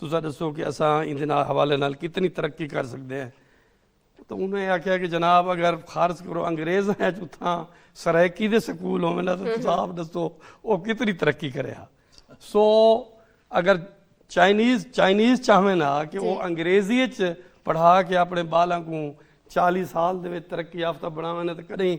ਤੁਸੀਂ ਦੱਸੋ ਕਿ ਅਸਾਂ ਇਹਦੇ ਨਾਲ ਹਵਾਲੇ ਨਾਲ ਕਿਤਨੀ ਤਰੱਕੀ ਕਰ ਸਕਦੇ ਹਾਂ। ਤਾਂ ਉਹਨੇ ਆਖਿਆ ਕਿ ਜਨਾਬ ਅਗਰ ਖਾਰਜ ਕਰੋ ਅੰਗਰੇਜ਼ ਹੈ ਉੱਥਾਂ ਸਰਾਇਕੀ ਦੇ ਸਕੂਲ ਹੋਵੇ ਨਾ ਤਾਂ ਤੁਸੀਂ ਆਪ ਦੱਸੋ ਉਹ ਕਿਤਨੀ ਤਰੱਕੀ ਕਰਿਆ। ਸੋ ਅਗਰ ਚਾਈਨੀਜ਼ ਚਾਹਵੇ ਨਾ ਕਿ ਉਹ ਅੰਗਰੇਜ਼ੀ 'ਚ ਪੜ੍ਹਾ ਕੇ ਆਪਣੇ ਬਾਲਾਂ ਨੂੰ 40 ਸਾਲ ਦੇ ਵਿੱਚ ਤਰੱਕੀ ਯਾਫਤਾ ਬਣਾਉਣ ਤਾਂ ਕਦੇ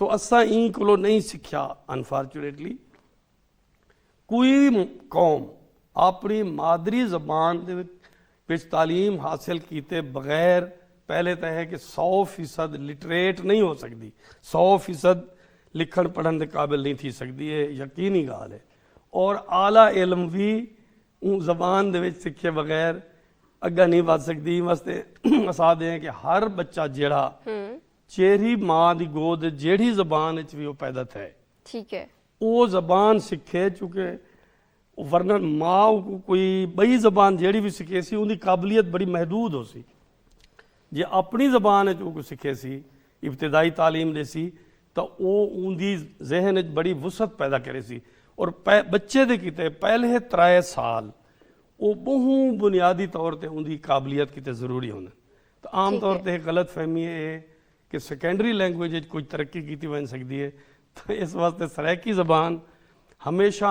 ਸੋ ਅਸਾਂ ਇਹ ਕੋਲੋਂ ਨਹੀਂ ਸਿੱਖਿਆ ਅਨਫਾਰਚੂਨੇਟਲੀ। ਕੋਈ ਵੀ ਕੌਮ ਆਪਣੀ ਮਾਦਰੀ ਜ਼ਬਾਨ ਦੇ ਵਿੱਚ ਤਾਲੀਮ ਹਾਸਿਲ ਕੀਤੇ ਬਗੈਰ ਪਹਿਲੇ ਤਾਂ ਹੈ ਕਿ 100% ਲਿਟਰੇਟ ਨਹੀਂ ਹੋ ਸਕਦੀ, 100% ਲਿਖਣ ਪੜ੍ਹਨ ਦੇ ਕਾਬਿਲ ਨਹੀਂ ਥੀ ਸਕਦੀ। ਇਹ ਯਕੀਨੀ ਗੱਲ ਹੈ। ਔਰ ਆਲਾ ਇਲਮ ਵੀ ਉਹ ਜ਼ਬਾਨ ਦੇ ਵਿੱਚ ਸਿੱਖੇ ਬਗੈਰ ਅੱਗਾ ਨਹੀਂ ਵੱਧ ਸਕਦੀ। ਵਾਸਤੇ ਅਸਾਦੇ ਕਿ ਹਰ ਬੱਚਾ ਜਿਹੜਾ ਜਿਹੜੀ ਮਾਂ ਦੀ ਗੋਦ ਜਿਹੜੀ ਜ਼ਬਾਨ ਵਿੱਚ ਵੀ ਉਹ ਪੈਦਾ ਹੈ, ਠੀਕ ਹੈ, ਉਹ ਜ਼ਬਾਨ ਸਿੱਖੇ। ਚੁੱਕੇ ਵਰਨਾ ਮਾਂ ਕੋਈ ਬਈ ਜ਼ਬਾਨ ਜਿਹੜੀ ਵੀ ਸਿੱਖੇ ਸੀ ਉਹਦੀ ਕਾਬਲੀਅਤ ਬੜੀ ਮਹਿਦੂਦ ਹੋ ਸੀ। ਜੇ ਆਪਣੀ ਜ਼ਬਾਨ ਵਿੱਚ ਉਹ ਸਿੱਖੇ ਸੀ, ਇਬਤਦਾਈ ਤਾਲੀਮ ਦੇ ਸੀ, ਤਾਂ ਉਹ ਉਹਦੀ ਜ਼ਿਹਨ ਵਿੱਚ ਬੜੀ ਵਸਅਤ ਪੈਦਾ ਕਰੇ ਸੀ। ਔਰ ਬੱਚੇ ਦੇ ਕਿਤੇ ਪਹਿਲੇ 3 ਸਾਲ ਉਹ ਬਹੁ ਬੁਨਿਆਦੀ ਤੌਰ ਤੇ ਉਹਦੀ ਕਾਬਲੀਅਤ ਕਿਤੇ ਜ਼ਰੂਰੀ ਹੁੰਦਾ। ਤਾਂ ਆਮ ਤੌਰ ਤੇ ਗਲਤ ਫਹਿਮੀ ਹੈ ਕਿ ਸੈਕੰਡਰੀ ਲੈਂਗੁਏਜ ਵਿੱਚ ਕੋਈ ਤਰੱਕੀ ਕੀਤੀ ਬਣ ਸਕਦੀ ਹੈ। ਤਾਂ ਇਸ ਵਾਸਤੇ ਸਰਾਇਕੀ ਜ਼ਬਾਨ ਹਮੇਸ਼ਾ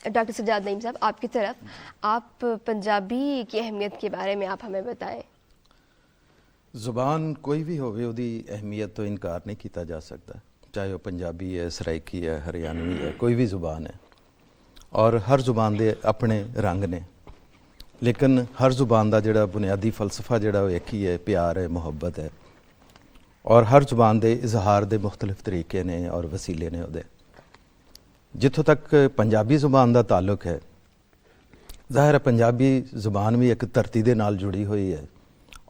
ڈاکٹر سجاد نعیم صاحب آپ کی طرف، آپ پنجابی کی اہمیت کے بارے میں آپ ہمیں بتائیں. ਜ਼ੁਬਾਨ ਕੋਈ ਵੀ ਹੋਵੇ ਉਹਦੀ ਅਹਿਮੀਅਤ ਤੋਂ ਇਨਕਾਰ ਨਹੀਂ ਕੀਤਾ ਜਾ ਸਕਦਾ, ਚਾਹੇ ਉਹ ਪੰਜਾਬੀ ਹੈ, ਸਰਾਇਕੀ ਹੈ, ਹਰਿਆਣਵੀ ਹੈ, ਕੋਈ ਵੀ ਜ਼ੁਬਾਨ ਹੈ. ਔਰ ਹਰ ਜ਼ੁਬਾਨ ਦੇ ਆਪਣੇ ਰੰਗ ਨੇ, ਲੇਕਿਨ ਹਰ ਜ਼ੁਬਾਨ ਦਾ ਜਿਹੜਾ ਬੁਨਿਆਦੀ ਫਲਸਫਾ ਜਿਹੜਾ ਉਹ ਇੱਕ ਹੀ ਹੈ, ਪਿਆਰ ਹੈ, ਮੁਹੱਬਤ ਹੈ. ਔਰ ਹਰ ਜ਼ੁਬਾਨ ਦੇ ਇਜ਼ਹਾਰ ਦੇ ਮੁਖਤਲਿਫ ਤਰੀਕੇ ਨੇ ਔਰ ਵਸੀਲੇ ਨੇ ਉਹਦੇ. ਜਿੱਥੋਂ ਤੱਕ ਪੰਜਾਬੀ ਜ਼ੁਬਾਨ ਦਾ ਤਾਲੁਕ ਹੈ, ਜ਼ਾਹਿਰ ਹੈ ਪੰਜਾਬੀ ਜ਼ੁਬਾਨ ਵੀ ਇੱਕ ਧਰਤੀ ਦੇ ਨਾਲ ਜੁੜੀ ਹੋਈ ਹੈ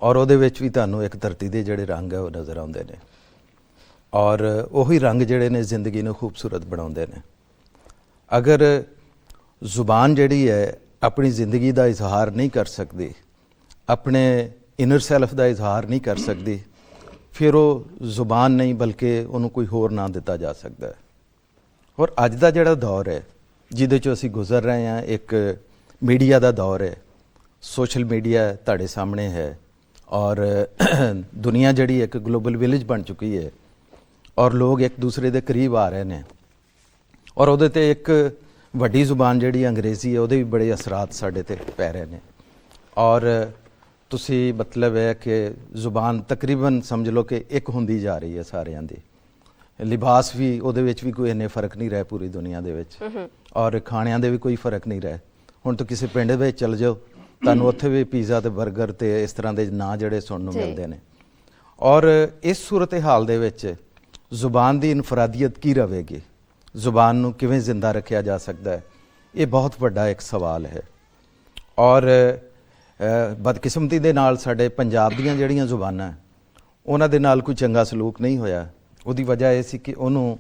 ਔਰ ਉਹਦੇ ਵਿੱਚ ਵੀ ਤੁਹਾਨੂੰ ਇੱਕ ਧਰਤੀ ਦੇ ਜਿਹੜੇ ਰੰਗ ਹੈ ਉਹ ਨਜ਼ਰ ਆਉਂਦੇ ਨੇ ਔਰ ਉਹੀ ਰੰਗ ਜਿਹੜੇ ਨੇ ਜ਼ਿੰਦਗੀ ਨੂੰ ਖੂਬਸੂਰਤ ਬਣਾਉਂਦੇ ਨੇ. ਅਗਰ ਜ਼ੁਬਾਨ ਜਿਹੜੀ ਹੈ ਆਪਣੀ ਜ਼ਿੰਦਗੀ ਦਾ ਇਜ਼ਹਾਰ ਨਹੀਂ ਕਰ ਸਕਦੀ, ਆਪਣੇ ਇਨਰ ਸੈਲਫ ਦਾ ਇਜ਼ਹਾਰ ਨਹੀਂ ਕਰ ਸਕਦੀ, ਫਿਰ ਉਹ ਜ਼ੁਬਾਨ ਨਹੀਂ ਬਲਕਿ ਉਹਨੂੰ ਕੋਈ ਹੋਰ ਨਾਂ ਦਿੱਤਾ ਜਾ ਸਕਦਾ ਹੈ. ਔਰ ਅੱਜ ਦਾ ਜਿਹੜਾ ਦੌਰ ਹੈ ਜਿਹਦੇ 'ਚੋਂ ਅਸੀਂ ਗੁਜ਼ਰ ਰਹੇ ਹਾਂ, ਇੱਕ ਮੀਡੀਆ ਦਾ ਦੌਰ ਹੈ, ਸੋਸ਼ਲ ਮੀਡੀਆ ਤੁਹਾਡੇ ਸਾਹਮਣੇ ਹੈ ਔਰ ਦੁਨੀਆ ਜਿਹੜੀ ਇੱਕ ਗਲੋਬਲ ਵਿਲੇਜ ਬਣ ਚੁੱਕੀ ਹੈ ਔਰ ਲੋਕ ਇੱਕ ਦੂਸਰੇ ਦੇ ਕਰੀਬ ਆ ਰਹੇ ਨੇ ਔਰ ਉਹਦੇ 'ਤੇ ਇੱਕ ਵੱਡੀ ਜ਼ੁਬਾਨ ਜਿਹੜੀ ਅੰਗਰੇਜ਼ੀ ਹੈ ਉਹਦੇ ਵੀ ਬੜੇ ਅਸਰਾਤ ਸਾਡੇ 'ਤੇ ਪੈ ਰਹੇ ਨੇ. ਔਰ ਤੁਸੀਂ ਮਤਲਬ ਹੈ ਕਿ ਜ਼ੁਬਾਨ ਤਕਰੀਬਨ ਸਮਝ ਲਓ ਕਿ ਇੱਕ ਹੁੰਦੀ ਜਾ ਰਹੀ ਹੈ ਸਾਰਿਆਂ ਦੀ. ਲਿਬਾਸ ਵੀ ਉਹਦੇ ਵਿੱਚ ਵੀ ਕੋਈ ਇੰਨੇ ਫਰਕ ਨਹੀਂ ਰਹੇ ਪੂਰੀ ਦੁਨੀਆ ਦੇ ਵਿੱਚ ਔਰ ਖਾਣਿਆਂ ਦੇ ਵੀ ਕੋਈ ਫਰਕ ਨਹੀਂ ਰਹੇ. ਹੁਣ ਤਾਂ ਕਿਸੇ ਪਿੰਡ ਵਿੱਚ ਚਲ ਜਾਓ, ਤੁਹਾਨੂੰ ਉੱਥੇ ਵੀ ਪੀਜ਼ਾ ਤੇ 버ਗਰ ਤੇ ਇਸ ਤਰ੍ਹਾਂ ਦੇ ਨਾਂ ਜਿਹੜੇ ਸੁਣਨ ਨੂੰ ਮਿਲਦੇ ਨੇ. ਔਰ ਇਸ ਸੂਰਤ ਹਾਲ ਦੇ ਵਿੱਚ ਜ਼ੁਬਾਨ ਦੀ ਇਨਫਰਾਦੀਅਤ ਕੀ ਰਹੇਗੀ, ਜ਼ੁਬਾਨ ਨੂੰ ਕਿਵੇਂ ਜ਼ਿੰਦਾ ਰੱਖਿਆ ਜਾ ਸਕਦਾ ਹੈ, ਇਹ ਬਹੁਤ ਵੱਡਾ ਇੱਕ ਸਵਾਲ ਹੈ. ਔਰ ਬਦਕਿਸਮਤੀ ਦੇ ਨਾਲ ਸਾਡੇ ਪੰਜਾਬ ਦੀਆਂ ਜਿਹੜੀਆਂ ਜ਼ੁਬਾਨਾਂ ਉਹਨਾਂ ਦੇ ਨਾਲ ਕੋਈ ਚੰਗਾ ਸਲੂਕ ਨਹੀਂ ਹੋਇਆ. ਉਹਦੀ ਵਜ੍ਹਾ ਇਹ ਸੀ ਕਿ ਉਹਨੂੰ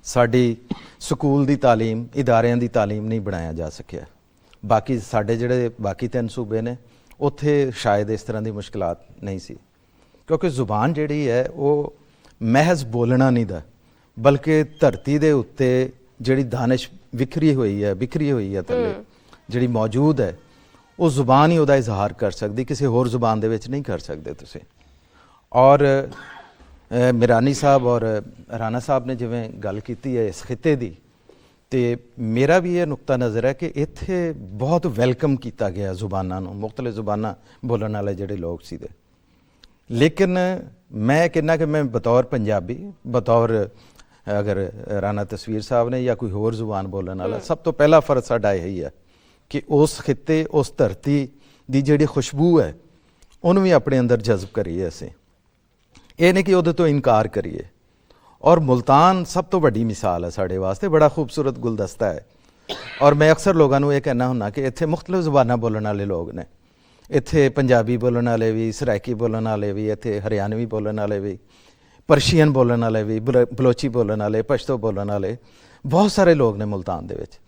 ਸਾਡੀ ਸਕੂਲ ਦੀ ਤਾਲੀਮ, ਇਦਾਰਿਆਂ ਦੀ ਤਾਲੀਮ ਨਹੀਂ ਬਣਾਇਆ ਜਾ ਸਕਿਆ. ਬਾਕੀ ਸਾਡੇ ਜਿਹੜੇ ਬਾਕੀ 3 ਸੂਬੇ ਨੇ ਉੱਥੇ ਸ਼ਾਇਦ ਇਸ ਤਰ੍ਹਾਂ ਦੀ ਮੁਸ਼ਕਲਾਤ ਨਹੀਂ ਸੀ, ਕਿਉਂਕਿ ਜ਼ੁਬਾਨ ਜਿਹੜੀ ਹੈ ਉਹ ਮਹਿਜ਼ ਬੋਲਣਾ ਨਹੀਂ ਦਾ, ਬਲਕਿ ਧਰਤੀ ਦੇ ਉੱਤੇ ਜਿਹੜੀ ਦਾਨਿਸ਼ ਵਿਖਰੀ ਹੋਈ ਹੈ ਥੱਲੇ ਜਿਹੜੀ ਮੌਜੂਦ ਹੈ, ਉਹ ਜ਼ੁਬਾਨ ਹੀ ਉਹਦਾ ਇਜ਼ਹਾਰ ਕਰ ਸਕਦੀ, ਕਿਸੇ ਹੋਰ ਜ਼ੁਬਾਨ ਦੇ ਵਿੱਚ ਨਹੀਂ ਕਰ ਸਕਦੇ ਤੁਸੀਂ. ਔਰ ਮਿਰਾਨੀ ਸਾਹਿਬ ਔਰ ਰਾਣਾ ਸਾਹਿਬ ਨੇ ਜਿਵੇਂ ਗੱਲ ਕੀਤੀ ਹੈ ਇਸ ਖਿੱਤੇ ਦੀ, ਤੇ ਮੇਰਾ ਵੀ ਇਹ ਨੁਕਤਾ ਨਜ਼ਰ ਹੈ ਕਿ ਇੱਥੇ ਬਹੁਤ ਵੈਲਕਮ ਕੀਤਾ ਗਿਆ ਜ਼ੁਬਾਨਾਂ ਨੂੰ, ਮੁਖਤਲਿਫ ਜ਼ੁਬਾਨਾਂ ਬੋਲਣ ਵਾਲੇ ਜਿਹੜੇ ਲੋਕ ਸੀਗੇ. ਲੇਕਿਨ ਮੈਂ ਕਹਿੰਦਾ ਕਿ ਮੈਂ ਬਤੌਰ ਪੰਜਾਬੀ, ਬਤੌਰ ਅਗਰ ਰਾਣਾ ਤਸਵੀਰ ਸਾਹਿਬ ਨੇ ਜਾਂ ਕੋਈ ਹੋਰ ਜ਼ੁਬਾਨ ਬੋਲਣ ਵਾਲਾ, ਸਭ ਤੋਂ ਪਹਿਲਾ ਫਰਜ਼ ਸਾਡਾ ਇਹੀ ਹੈ ਕਿ ਉਸ ਖਿੱਤੇ, ਉਸ ਧਰਤੀ ਦੀ ਜਿਹੜੀ ਖੁਸ਼ਬੂ ਹੈ ਉਹਨੂੰ ਵੀ ਆਪਣੇ ਅੰਦਰ ਜਜ਼ਬ ਕਰੀਏ. ਅਸੀਂ ਇਹ ਨਹੀਂ ਕਿ ਉਹਦੇ ਤੋਂ ਇਨਕਾਰ ਕਰੀਏ. ਔਰ ਮੁਲਤਾਨ ਸਭ ਤੋਂ ਵੱਡੀ ਮਿਸਾਲ ਹੈ ਸਾਡੇ ਵਾਸਤੇ, ਬੜਾ ਖੂਬਸੂਰਤ ਗੁਲਦਸਤਾ ਹੈ. ਔਰ ਮੈਂ ਅਕਸਰ ਲੋਕਾਂ ਨੂੰ ਇਹ ਕਹਿਣਾ ਹੁੰਦਾ ਕਿ ਇੱਥੇ ਮੁਖਤਲਿਫ ਜ਼ੁਬਾਨਾਂ ਬੋਲਣ ਵਾਲੇ ਲੋਕ ਨੇ. ਇੱਥੇ ਪੰਜਾਬੀ ਬੋਲਣ ਵਾਲੇ ਵੀ, ਸਰਾਇਕੀ ਬੋਲਣ ਵਾਲੇ ਵੀ, ਇੱਥੇ ਹਰਿਆਣਵੀ ਬੋਲਣ ਵਾਲੇ ਵੀ, ਪਰਸ਼ੀਅਨ ਬੋਲਣ ਵਾਲੇ ਵੀ, ਬਲੋਚੀ ਬੋਲਣ ਵਾਲੇ, ਪਸ਼ਤੋ ਬੋਲਣ ਵਾਲੇ, ਬਹੁਤ ਸਾਰੇ ਲੋਕ ਨੇ ਮੁਲਤਾਨ ਦੇ ਵਿੱਚ.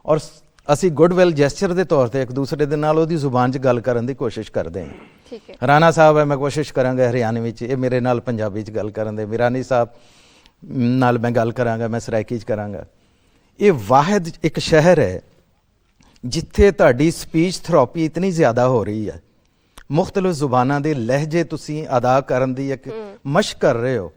ਔਰ ਅਸੀਂ ਗੁੱਡਵਿਲ ਜੈਸਚਰ ਦੇ ਤੌਰ ਤੇ ਇੱਕ ਦੂਸਰੇ ਦੇ ਨਾਲ ਉਹਦੀ ਜ਼ੁਬਾਨ 'ਚ ਗੱਲ ਕਰਨ ਦੀ ਕੋਸ਼ਿਸ਼ ਕਰਦੇ ਹਾਂ. ਠੀਕ ਹੈ, ਰਾਣਾ ਸਾਹਿਬ ਹੈ, ਮੈਂ ਕੋਸ਼ਿਸ਼ ਕਰਾਂਗਾ ਹਰਿਆਣਵੀ 'ਚ, ਇਹ ਮੇਰੇ ਨਾਲ ਪੰਜਾਬੀ 'ਚ ਗੱਲ ਕਰਨ ਦੇ, ਮਿਰਾਨੀ ਸਾਹਿਬ ਨਾਲ ਮੈਂ ਗੱਲ ਕਰਾਂਗਾ, ਮੈਂ ਸਰਾਇਕੀ 'ਚ ਕਰਾਂਗਾ. ਇਹ ਵਾਹਿਦ ਇੱਕ ਸ਼ਹਿਰ ਹੈ ਜਿੱਥੇ ਤੁਹਾਡੀ ਸਪੀਚ ਥੈਰੇਪੀ ਇਤਨੀ ਜ਼ਿਆਦਾ ਹੋ ਰਹੀ ਹੈ, ਮੁਖਤਲਿਫ ਜ਼ੁਬਾਨਾਂ ਦੇ ਲਹਿਜੇ ਤੁਸੀਂ ਅਦਾ ਕਰਨ ਦੀ ਇੱਕ ਮਸ਼ਕ ਕਰ ਰਹੇ ਹੋ.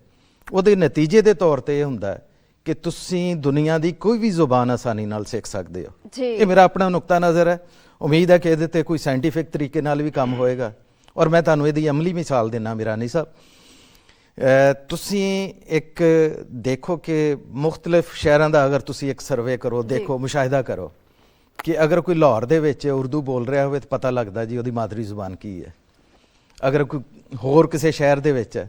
ਉਹਦੇ ਨਤੀਜੇ ਦੇ ਤੌਰ ਤੇ ਇਹ ਹੁੰਦਾ ਹੈ ਕਿ ਤੁਸੀਂ ਦੁਨੀਆ ਦੀ ਕੋਈ ਵੀ ਜ਼ੁਬਾਨ ਆਸਾਨੀ ਨਾਲ ਸਿੱਖ ਸਕਦੇ ਹੋ. ਇਹ ਮੇਰਾ ਆਪਣਾ ਨੁਕਤਾ ਨਜ਼ਰ ਹੈ. ਉਮੀਦ ਹੈ ਕਿ ਇਹਦੇ ਤੇ ਕੋਈ ਸਾਇੰਟੀਫਿਕ ਤਰੀਕੇ ਨਾਲ ਵੀ ਕੰਮ ਹੋਏਗਾ. ਔਰ ਮੈਂ ਤੁਹਾਨੂੰ ਇਹਦੀ ਅਮਲੀ ਮਿਸਾਲ ਦਿੰਦਾ. ਮਿਰਾਨੀ ਸਾਹਿਬ, ਤੁਸੀਂ ਇੱਕ ਦੇਖੋ ਕਿ ਮੁਖਤਲਿਫ ਸ਼ਹਿਰਾਂ ਦਾ ਅਗਰ ਤੁਸੀਂ ਇੱਕ ਸਰਵੇ ਕਰੋ, ਦੇਖੋ, ਮੁਸ਼ਾਹਿਦਾ ਕਰੋ ਕਿ ਅਗਰ ਕੋਈ ਲਾਹੌਰ ਦੇ ਵਿੱਚ ਉਰਦੂ ਬੋਲ ਰਿਹਾ ਹੋਵੇ ਤਾਂ ਪਤਾ ਲੱਗਦਾ ਜੀ ਉਹਦੀ ਮਾਦਰੀ ਜ਼ੁਬਾਨ ਕੀ ਹੈ. ਅਗਰ ਕੋਈ ਹੋਰ ਕਿਸੇ ਸ਼ਹਿਰ ਦੇ ਵਿੱਚ ਹੈ,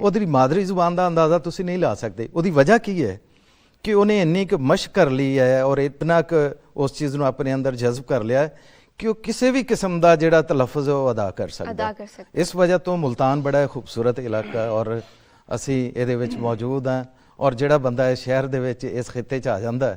ਉਹਦੀ ਮਾਦਰੀ ਜ਼ੁਬਾਨ ਦਾ ਅੰਦਾਜ਼ਾ ਤੁਸੀਂ ਨਹੀਂ ਲਾ ਸਕਦੇ. ਉਹਦੀ ਵਜ੍ਹਾ ਕੀ ਹੈ ਕਿ ਉਹਨੇ ਇੰਨੀ ਕੁ ਮਸ਼ਕ ਕਰ ਲਈ ਹੈ ਔਰ ਇਤਨਾ ਕੁ ਉਸ ਚੀਜ਼ ਨੂੰ ਆਪਣੇ ਅੰਦਰ ਜਜ਼ਬ ਕਰ ਲਿਆ ਕਿ ਉਹ ਕਿਸੇ ਵੀ ਕਿਸਮ ਦਾ ਜਿਹੜਾ ਤਲਫਜ਼ ਉਹ ਅਦਾ ਕਰ ਸਕਦਾ. ਇਸ ਵਜ੍ਹਾ ਤੋਂ ਮੁਲਤਾਨ ਬੜਾ ਖੂਬਸੂਰਤ ਇਲਾਕਾ ਔਰ ਅਸੀਂ ਇਹਦੇ ਵਿੱਚ ਮੌਜੂਦ ਹਾਂ. ਔਰ ਜਿਹੜਾ ਬੰਦਾ ਇਸ ਸ਼ਹਿਰ ਦੇ ਵਿੱਚ ਇਸ ਖਿੱਤੇ 'ਚ ਆ ਜਾਂਦਾ,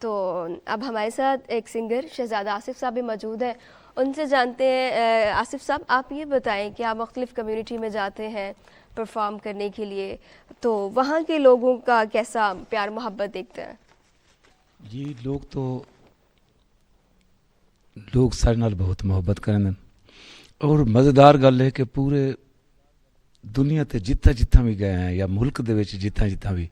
تو اب ہمارے ساتھ ایک سنگر شہزادہ آصف صاحب بھی موجود ہیں، ان سے جانتے ہیں۔ آصف صاحب، آپ یہ بتائیں کہ آپ مختلف کمیونٹی میں جاتے ہیں پرفارم کرنے کے لیے، تو وہاں کے لوگوں کا کیسا پیار محبت دیکھتے ہیں؟ جی لوگ سارے نال بہت محبت کریں، اور مزیدار گل ہے کہ پورے دنیا تے جتھا بھی گئے ہیں یا ملک دے وچ جتھا بھی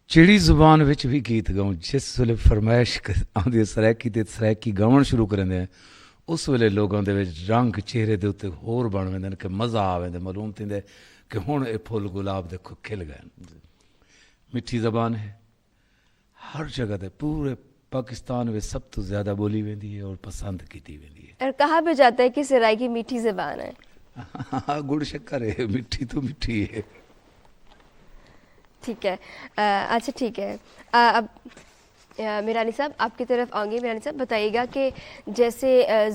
چڑی زبان وچ بھی گیت گاؤں، جس ویلے فرمائش آندی سرائکی تے سرائکی گاؤن شروع کریں دے، اس ویلے لوگوں دے وچ رنگ چہرے دے اوتے ہور بن ویندے کہ مزہ آوے، معلوم تھیندے کہ ہن اے پھول گلاب دیکھو کھل گئے۔ میٹھی زبان ہے، ہر جگہ تے پورے پاکستان میں سب تو زیادہ بولی ویندی ہے اور پسند کیتی ویندی ہے۔ اور کہا بھی جاتا ہے کہ سرائکی میٹھی زبان ہے۔ گڑ شکر ہے، میٹھی تو میٹھی ہے۔ ٹھیک ہے، اچھا ٹھیک ہے، اب میرانی صاحب آپ کی طرف آؤں گی۔ میرانی صاحب بتائیے گا کہ جیسے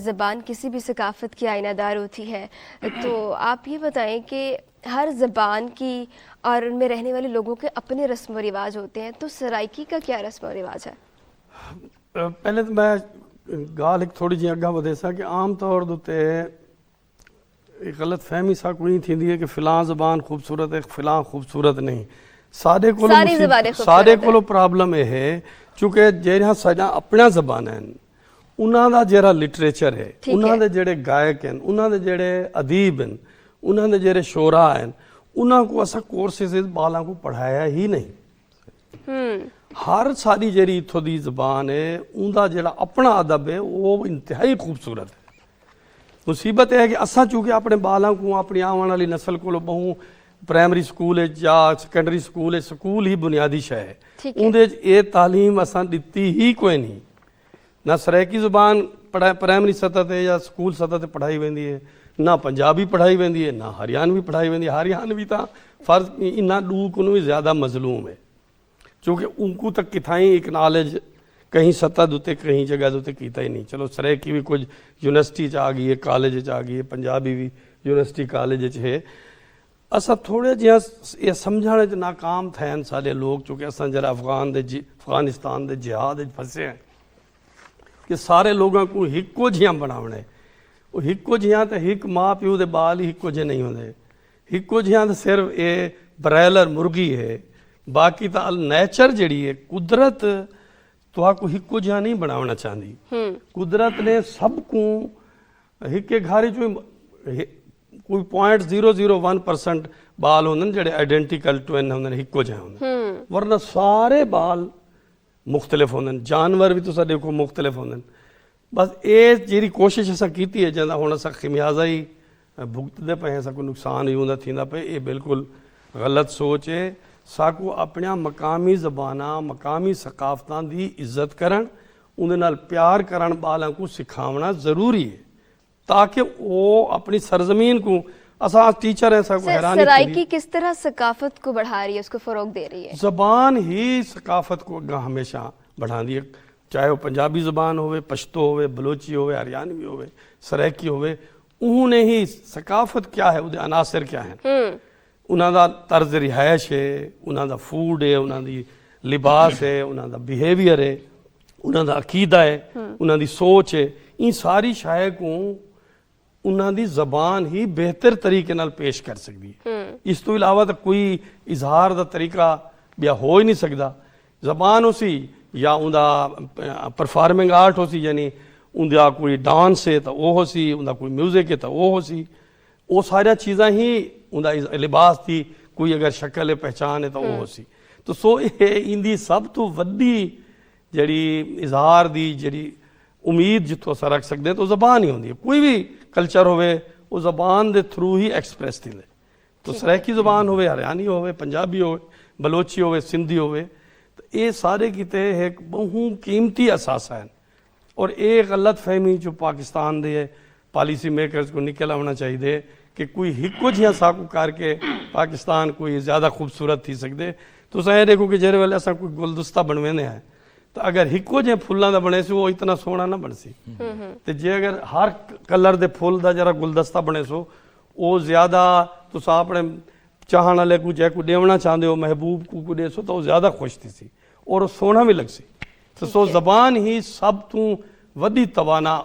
زبان کسی بھی ثقافت کی آئینہ دار ہوتی ہے، تو آپ یہ بتائیں کہ ہر زبان کی اور ان میں رہنے والے لوگوں کے اپنے رسم و رواج ہوتے ہیں، تو سرائکی کا کیا رسم و رواج ہے؟ پہلے تو میں گال ایک تھوڑی جی اگاں ودے سا کہ عام طور تے ایک غلط فہمی سا کوئی تھیندی ہے کہ فلاں زبان خوبصورت ہے، فلاں خوبصورت نہیں۔ سارے ساری زبانیں خوبصورت سارے ہیں۔ کولو پرابلم یہ ہے چونکہ جہاں ساڈا اپنا زبان ہیں، انہاں دا جڑا لٹریچر ہے، انہاں دے جڑے گائک ہیں، انہاں دے جڑے ادیب ہیں، انہاں دے جڑے شعراء ہیں، انہاں کو اسا کورسز بالاں کو پڑھایا ہی نہیں۔ ہر ساری جڑی اتھوں دی زبان ہے اوندا جڑا اپنا ادب ہے وہ انتہائی خوبصورت ہے۔ مصیبت یہ ہے کہ اساں چونکہ اپنے بالاں کو اپنی آون والی نسل کو بہوں پرائمری سکول ہے یا سیکنڈری سکول ہے، سکول ہی بنیادی شے ہے، اندے یہ تعلیم اساں دتی ہی کوئی نہیں۔ نہ سرائکی زبان پرائمری سطح تے یا سکول سطح تے پڑھائی ویندی ہے، نہ پنجابی پڑھائی ویندی ہے، نہ ہریانوی پڑھائی ویندی ہے۔ ہریانوی تا فرض انہاں دو کو بھی زیادہ مظلوم ہے، چونکہ ان کو تک کتھائیں ایک نالج کہیں سطح دوتے کہیں جگہ دوتے کیتا ہی نہیں۔ چلو سرائکی بھی کچھ یونیورسٹی چ آ گئی ہے، کالج چ آ گئی ہے، پنجابی بھی یونیورسٹی کالج چ ہے۔ اسا تھوڑے جہاں یہ سمجھانے چ ناکام تھے سارے لوگ، چونکہ اساں جرا افغانستان دے جہاد پھنسے ہیں کہ سارے لوگوں کو ہکو جہاں بناونا ہے۔ وہ ہکو جہاں تے ہک ماں پیو دے بال ہی ہکو جہاں نہیں ہوندے، ہکو جہاں تے صرف یہ برائلر مرغی ہے، باقی تا نیچر جڑی ہے قدرت تو آپ کو ہکو جہاں نہیں بناونا چاہتی۔ قدرت نے سب کو ہکے گھاری جو کوئی 0.001% بال ہوندن جڑے آئیڈینٹیکل ٹوین ہوندن ہکو جہاں ہوندن، ورنہ سارے بال مختلف ہوندن، جانور بھی تو سارے کو مختلف ہوندن۔ بس یہ جیری کوشش اسا کیتی ہے جہاں ہوں اسا خمیازہ ہی بھگتتے پہ اسا کو نقصان ہی ہوندا تھیندا پہ، یہ بالکل غلط سوچ ہے۔ ساکو اپنا مقامی زباناں مقامی ثقافتاں دی عزت کرن، اندے نال پیار کرن بالاں کو سکھاونا ضروری ہے تاکہ وہ اپنی سرزمین کو اساں ٹیچر ہیں سا کو حیرانی سرائکی کس طرح ثقافت کو بڑھا رہی ہے، اس کو فروغ دے رہی ہے؟ زبان ہی ثقافت کو اگاں ہمیشہ بڑھا دی ہے، چاہے وہ پنجابی زبان ہوئے، پشتو ہوئے، بلوچی ہوئے، ہریانوی ہوئے، سرائکی ہوئے، انہوں نے ہی ثقافت کیا ہے، وہ عناصر کیا ہیں، انہاں دا طرز رہائش ہے، انہاں دا فوڈ ہے، انہاں دی لباس ہے، انہاں دا بیہیویئر ہے، انہاں دا عقیدہ ہے، انہاں دی سوچ ہے، ان ساری شائع کو انہاں دی زبان ہی بہتر طریقے نال پیش کر سکتی ہے۔ اس تو علاوہ تو کوئی اظہار دا طریقہ بیا ہو ہی نہیں سکتا۔ زبان ہو سی یا اندہ پرفارمنگ آرٹ ہو سی، یعنی اندہ کوئی ڈانس ہے تو وہ ہو سی، اندہ کوئی میوزک ہے تو وہ ہو سی، وہ سارا چیزاں ہی اندہ لباس تھی، کوئی اگر شکل ہے پہچان ہے تو وہ ہو سی۔ تو سو اندی سب تو ودی جڑی اظہار دی جڑی امید جتوں اسا رکھ سکتے ہیں تو زبان ہی ہوندی ہے۔ کوئی بھی کلچر ہوئے وہ زبان دے تھرو ہی ایکسپریس تھی لے، تو سرائکی زبان ہوئے، ہریانی ہوئے، پنجابی ہوئے، بلوچی ہوئے، سندھی ہوئے، تو یہ سارے کیتے ایک بہت قیمتی اثاثہ ہیں۔ اور ایک غلط فہمی جو پاکستان دے پالیسی میکرز کو نکل آنا چاہیے کہ کوئی ہکو جہاں ساکو کر کے پاکستان کوئی زیادہ خوبصورت تھی سکتے، تو اساں یہ دیکھو کہ جہرے والے اساں کوئی گلدستہ بنوینے ہیں تو اگر ہکو جہاں پھلاں دا بنے سی وہ اتنا سونا نہ بن سی، تو جے اگر ہر کلر دے پھول دا جرا گلدستہ بنے سو وہ زیادہ تو سا اپنے چاہن والے کو جے کو دیونا چاہتے ہو محبوب کو دے سو تو وہ زیادہ خوش تھی سی۔ ਔਰ ਸੋਹਣਾ ਵੀ ਲੱਗ ਸੀ। ਤੇ ਸੋ ਜ਼ਬਾਨ ਹੀ ਸਭ ਤੋਂ ਵੱਡੀ ਤਵਾਨਾ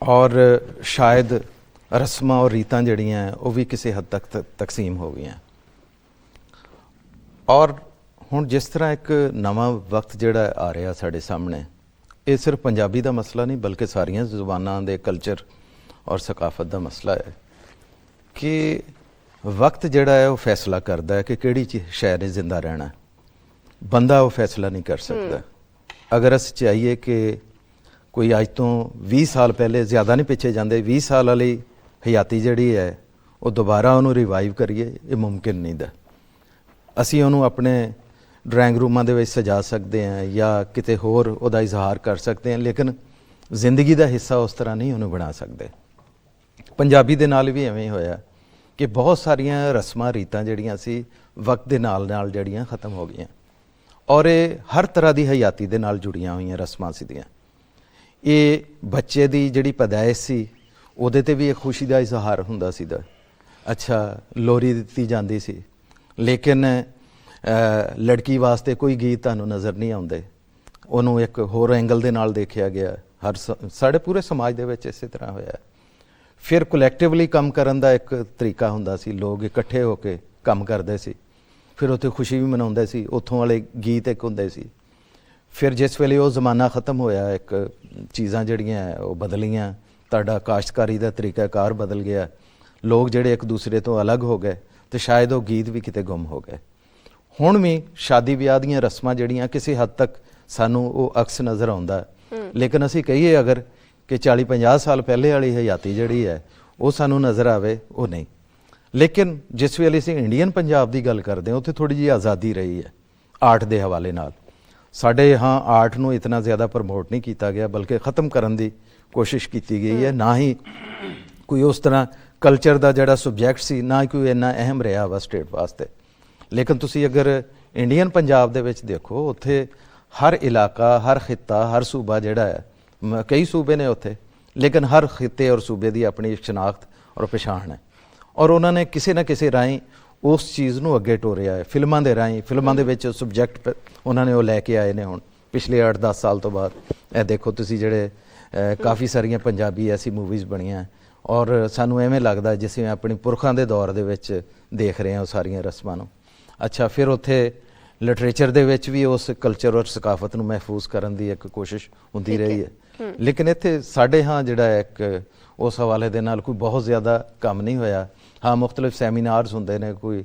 ਔਰ ਸ਼ਾਇਦ ਰਸਮਾਂ ਔਰ ਰੀਤਾਂ ਜਿਹੜੀਆਂ ਉਹ ਵੀ ਕਿਸੇ ਹੱਦ ਤੱਕ ਤਕਸੀਮ ਹੋ ਗਈਆਂ। ਔਰ ਹੁਣ ਜਿਸ ਤਰ੍ਹਾਂ ਇੱਕ ਨਵਾਂ ਵਕਤ ਜਿਹੜਾ ਆ ਰਿਹਾ ਸਾਡੇ ਸਾਹਮਣੇ, ਇਹ ਸਿਰਫ ਪੰਜਾਬੀ ਦਾ ਮਸਲਾ ਨਹੀਂ ਬਲਕਿ ਸਾਰੀਆਂ ਜ਼ੁਬਾਨਾਂ ਦੇ ਕਲਚਰ ਔਰ ਸਕਾਫਤ ਦਾ ਮਸਲਾ ਹੈ ਕਿ ਵਕਤ ਜਿਹੜਾ ਹੈ ਉਹ ਫੈਸਲਾ ਕਰਦਾ ਹੈ ਕਿ ਕਿਹੜੀ ਸ਼ੈ ਨੇ ਜ਼ਿੰਦਾ ਰਹਿਣਾ। ਬੰਦਾ ਉਹ ਫੈਸਲਾ ਨਹੀਂ ਕਰ ਸਕਦਾ। ਅਗਰ ਅਸੀਂ ਚਾਹੀਏ ਕਿ ਕੋਈ ਅੱਜ ਤੋਂ 20 ਸਾਲ ਪਹਿਲੇ, ਜ਼ਿਆਦਾ ਨਹੀਂ ਪਿੱਛੇ ਜਾਂਦੇ, 20 ਸਾਲ ਵਾਲੀ ਹਯਾਤੀ ਜਿਹੜੀ ਹੈ ਉਹ ਦੁਬਾਰਾ ਉਹਨੂੰ ਰਿਵਾਈਵ ਕਰੀਏ, ਇਹ ਮੁਮਕਿਨ ਨਹੀਂ ਦਾ। ਅਸੀਂ ਉਹਨੂੰ ਆਪਣੇ ਡਰਾਇੰਗ ਰੂਮਾਂ ਦੇ ਵਿੱਚ ਸਜਾ ਸਕਦੇ ਹਾਂ ਜਾਂ ਕਿਤੇ ਹੋਰ ਉਹਦਾ ਇਜ਼ਹਾਰ ਕਰ ਸਕਦੇ ਹਾਂ, ਲੇਕਿਨ ਜ਼ਿੰਦਗੀ ਦਾ ਹਿੱਸਾ ਉਸ ਤਰ੍ਹਾਂ ਨਹੀਂ ਉਹਨੂੰ ਬਣਾ ਸਕਦੇ। ਪੰਜਾਬੀ ਦੇ ਨਾਲ ਵੀ ਐਵੇਂ ਹੀ ਹੋਇਆ ਕਿ ਬਹੁਤ ਸਾਰੀਆਂ ਰਸਮਾਂ ਰੀਤਾਂ ਜਿਹੜੀਆਂ ਸੀ ਵਕਤ ਦੇ ਨਾਲ ਨਾਲ ਜਿਹੜੀਆਂ ਖਤਮ ਹੋ ਗਈਆਂ, ਔਰ ਇਹ ਹਰ ਤਰ੍ਹਾਂ ਦੀ ਹਯਾਤੀ ਦੇ ਨਾਲ ਜੁੜੀਆਂ ਹੋਈਆਂ ਰਸਮਾਂ ਸੀਗੀਆਂ। ਇਹ ਬੱਚੇ ਦੀ ਜਿਹੜੀ ਪੈਦਾਇਸ਼ ਸੀ ਉਹਦੇ ਤੇ ਵੀ ਇੱਕ ਖੁਸ਼ੀ ਦਾ ਇਜ਼ਹਾਰ ਹੁੰਦਾ ਸੀਗਾ। ਅੱਛਾ, ਲੋਰੀ ਦਿੱਤੀ ਜਾਂਦੀ ਸੀ, ਲੇਕਿਨ ਲੜਕੀ ਵਾਸਤੇ ਕੋਈ ਗੀਤ ਤੁਹਾਨੂੰ ਨਜ਼ਰ ਨਹੀਂ ਆਉਂਦੇ। ਉਹਨੂੰ ਇੱਕ ਹੋਰ ਐਂਗਲ ਦੇ ਨਾਲ ਦੇਖਿਆ ਗਿਆ। ਸਾਡੇ ਪੂਰੇ ਸਮਾਜ ਦੇ ਵਿੱਚ ਇਸੇ ਤਰ੍ਹਾਂ ਹੋਇਆ। ਫਿਰ ਕਲੈਕਟਿਵਲੀ ਕੰਮ ਕਰਨ ਦਾ ਇੱਕ ਤਰੀਕਾ ਹੁੰਦਾ ਸੀ, ਲੋਕ ਇਕੱਠੇ ਹੋ ਕੇ ਕੰਮ ਕਰਦੇ ਸੀ, ਫਿਰ ਉੱਥੇ ਖੁਸ਼ੀ ਵੀ ਮਨਾਉਂਦੇ ਸੀ, ਉੱਥੋਂ ਵਾਲੇ ਗੀਤ ਇੱਕ ਹੁੰਦੇ ਸੀ। ਫਿਰ ਜਿਸ ਵੇਲੇ ਉਹ ਜ਼ਮਾਨਾ ਖਤਮ ਹੋਇਆ, ਇੱਕ ਚੀਜ਼ਾਂ ਜਿਹੜੀਆਂ ਉਹ ਬਦਲੀਆਂ, ਤੁਹਾਡਾ ਕਾਸ਼ਤਕਾਰੀ ਦਾ ਤਰੀਕਾਕਾਰ ਬਦਲ ਗਿਆ, ਲੋਕ ਜਿਹੜੇ ਇੱਕ ਦੂਸਰੇ ਤੋਂ ਅਲੱਗ ਹੋ ਗਏ, ਤੇ ਸ਼ਾਇਦ ਉਹ ਗੀਤ ਵੀ ਕਿਤੇ ਗੁੰਮ ਹੋ ਗਏ। ਹੁਣ ਵੀ ਸ਼ਾਦੀ ਵਿਆਹ ਦੀਆਂ ਰਸਮਾਂ ਜਿਹੜੀਆਂ ਕਿਸੇ ਹੱਦ ਤੱਕ ਸਾਨੂੰ ਉਹ ਅਕਸ ਨਜ਼ਰ ਆਉਂਦਾ, ਲੇਕਿਨ ਅਸੀਂ ਕਹੀਏ ਅਗਰ ਕਿ 40-50 ਸਾਲ ਪਹਿਲੇ ਵਾਲੀ ਹਯਾਤੀ ਜਿਹੜੀ ਹੈ ਉਹ ਸਾਨੂੰ ਨਜ਼ਰ ਆਵੇ, ਉਹ ਨਹੀਂ। ਲੇਕਿਨ ਜਿਸ ਵੇਲੇ ਅਸੀਂ ਇੰਡੀਅਨ ਪੰਜਾਬ ਦੀ ਗੱਲ ਕਰਦੇ ਹਾਂ, ਉੱਥੇ ਥੋੜ੍ਹੀ ਜਿਹੀ ਆਜ਼ਾਦੀ ਰਹੀ ਹੈ ਆਰਟ ਦੇ ਹਵਾਲੇ ਨਾਲ। ਸਾਡੇ ਹਾਂ ਆਰਟ ਨੂੰ ਇਤਨਾ ਜ਼ਿਆਦਾ ਪ੍ਰਮੋਟ ਨਹੀਂ ਕੀਤਾ ਗਿਆ, ਬਲਕਿ ਖ਼ਤਮ ਕਰਨ ਦੀ ਕੋਸ਼ਿਸ਼ ਕੀਤੀ ਗਈ ਹੈ। ਨਾ ਹੀ ਕੋਈ ਉਸ ਤਰ੍ਹਾਂ ਕਲਚਰ ਦਾ ਜਿਹੜਾ ਸਬਜੈਕਟ ਸੀ, ਨਾ ਕੋਈ ਇੰਨਾ ਅਹਿਮ ਰਿਹਾ ਵਾ ਸਟੇਟ ਵਾਸਤੇ। ਲੇਕਿਨ ਤੁਸੀਂ ਅਗਰ ਇੰਡੀਅਨ ਪੰਜਾਬ ਦੇ ਵਿੱਚ ਦੇਖੋ, ਉੱਥੇ ਹਰ ਇਲਾਕਾ, ਹਰ ਖਿੱਤਾ, ਹਰ ਸੂਬਾ ਜਿਹੜਾ ਹੈ, ਕਈ ਸੂਬੇ ਨੇ ਉੱਥੇ, ਲੇਕਿਨ ਹਰ ਖਿੱਤੇ ਔਰ ਸੂਬੇ ਦੀ ਆਪਣੀ ਸ਼ਨਾਖਤ ਔਰ ਪਛਾਣ ਹੈ। ਔਰ ਉਹਨਾਂ ਨੇ ਕਿਸੇ ਨਾ ਕਿਸੇ ਰਾਹੀਂ ਉਸ ਚੀਜ਼ ਨੂੰ ਅੱਗੇ ਟੋਰਿਆ ਹੈ, ਫਿਲਮਾਂ ਦੇ ਰਾਹੀਂ। ਫਿਲਮਾਂ ਦੇ ਵਿੱਚ ਸਬਜੈਕਟ ਉਹਨਾਂ ਨੇ ਉਹ ਲੈ ਕੇ ਆਏ ਨੇ ਹੁਣ ਪਿਛਲੇ 8-10 ਸਾਲ ਤੋਂ ਬਾਅਦ। ਇਹ ਦੇਖੋ ਤੁਸੀਂ ਜਿਹੜੇ ਕਾਫੀ ਸਾਰੀਆਂ ਪੰਜਾਬੀ ਐਸੀ ਮੂਵੀਜ਼ ਬਣੀਆਂ, ਔਰ ਸਾਨੂੰ ਐਵੇਂ ਲੱਗਦਾ ਜਿਵੇਂ ਆਪਣੀ ਪੁਰਖਾਂ ਦੇ ਦੌਰ ਦੇ ਵਿੱਚ ਦੇਖ ਰਹੇ ਹਾਂ ਉਹ ਸਾਰੀਆਂ ਰਸਮਾਂ ਨੂੰ। ਅੱਛਾ, ਫਿਰ ਉੱਥੇ ਲਿਟਰੇਚਰ ਦੇ ਵਿੱਚ ਵੀ ਉਸ ਕਲਚਰ ਔਰ ਸਕਾਫਤ ਨੂੰ ਮਹਿਫੂਜ਼ ਕਰਨ ਦੀ ਇੱਕ ਕੋਸ਼ਿਸ਼ ਹੁੰਦੀ ਰਹੀ ਹੈ। ਲੇਕਿਨ ਇੱਥੇ ਸਾਡੇ ਹਾਂ ਜਿਹੜਾ ਇੱਕ ਉਸ ਹਵਾਲੇ ਦੇ ਨਾਲ ਕੋਈ ਬਹੁਤ ਜ਼ਿਆਦਾ ਕੰਮ ਨਹੀਂ ਹੋਇਆ। ਹਾਂ, ਮੁਖਤਲਿਫ ਸੈਮੀਨਾਰਸ ਹੁੰਦੇ ਨੇ, ਕੋਈ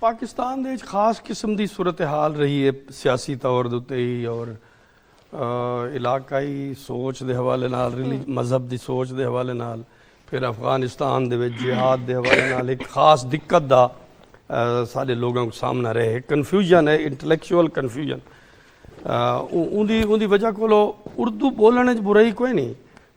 ਪਾਕਿਸਤਾਨ ਦੇ ਵਿੱਚ ਖਾਸ ਕਿਸਮ ਦੀ ਸੂਰਤ ਹਾਲ ਰਹੀ ਹੈ ਸਿਆਸੀ ਤੌਰ ਦੇ ਉੱਤੇ ਹੀ, ਔਰ ਇਲਾਕਾਈ ਸੋਚ ਦੇ ਹਵਾਲੇ ਨਾਲ, ਮਜ਼ਹਬ ਦੀ ਸੋਚ ਦੇ ਹਵਾਲੇ ਨਾਲ, ਫਿਰ ਅਫਗਾਨਿਸਤਾਨ ਦੇ ਵਿੱਚ ਜਿਹਾਦ ਦੇ ਹਵਾਲੇ ਨਾਲ ਇੱਕ ਖਾਸ ਦਿੱਕਤ ਦਾ ਸਾਡੇ ਲੋਕਾਂ ਨੂੰ ਸਾਹਮਣਾ ਰਹੇ। ਕਨਫਿਊਜ਼ਨ ਹੈ, ਇੰਟੈਲੈਕਚੁਅਲ ਕਨਫਿਊਜ਼ਨ। ਉਹਦੀ ਵਜ੍ਹਾ ਕੋਲੋਂ ਉਰਦੂ ਬੋਲਣ 'ਚ ਬੁਰਾਈ ਕੋਈ ਨਹੀਂ,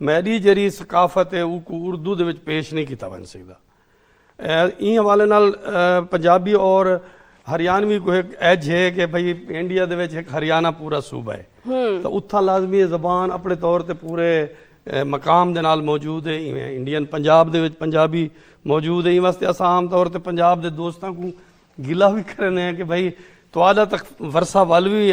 ਮੇਰੀ ਜਿਹੜੀ ਸਕਾਫਤ ਹੈ ਉਹ ਉਰਦੂ ਦੇ ਵਿੱਚ ਪੇਸ਼ ਨਹੀਂ ਕੀਤਾ ਬਣ ਸਕਦਾ। ਇਹ ਹਵਾਲੇ ਨਾਲ ਪੰਜਾਬੀ ਔਰ ਹਰਿਆਣਵੀ ਕੋਈ ਇੱਕ ਐਜ ਹੈ ਕਿ ਭਈ ਇੰਡੀਆ ਦੇ ਵਿੱਚ ਇੱਕ ਹਰਿਆਣਾ ਪੂਰਾ ਸੂਬਾ ਹੈ, ਤਾਂ ਉੱਥਾ ਲਾਜ਼ਮੀ ਜ਼ਬਾਨ ਆਪਣੇ ਤੌਰ ਤੇ ਪੂਰੇ ਮਕਾਮ ਦੇ ਨਾਲ ਮੌਜੂਦ ਹੈ। ਇਵੇਂ ਇੰਡੀਅਨ ਪੰਜਾਬ ਦੇ ਵਿੱਚ ਪੰਜਾਬੀ ਮੌਜੂਦ ਹੈ। ਇਹ ਵਾਸਤੇ ਅਸਾਂ ਆਮ ਤੌਰ ਤੇ ਪੰਜਾਬ ਦੇ ਦੋਸਤਾਂ ਨੂੰ ਗਿਲਾ ਵੀ ਕਰਨੇ ਆ ਕਿ ਭਾਈ ਤੁਹਾਡਾ ਤੱਕ ਵਰਸਾ ਵੱਲ ਵੀ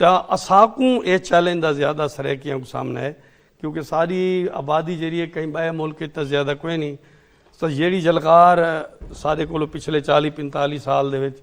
ਤਾਂ ਅਸਾਂ ਨੂੰ ਇਹ ਚੈਲੰਜ ਦਾ ਜ਼ਿਆਦਾ ਸਰੈਕੀਆਂ ਕੋ ਸਾਹਮਣੇ ਹੈ, ਕਿਉਂਕਿ ਸਾਰੀ ਆਬਾਦੀ ਜਿਹੜੀ ਹੈ ਕਈ ਬਾਏ ਮੁਲਕ ਤੋਂ ਜ਼ਿਆਦਾ ਕੋਈ ਨਹੀਂ। ਤਾਂ ਜਿਹੜੀ ਜਲਕਾਰ ਸਾਡੇ ਕੋਲੋਂ ਪਿਛਲੇ 40-45 ਸਾਲ ਦੇ ਵਿੱਚ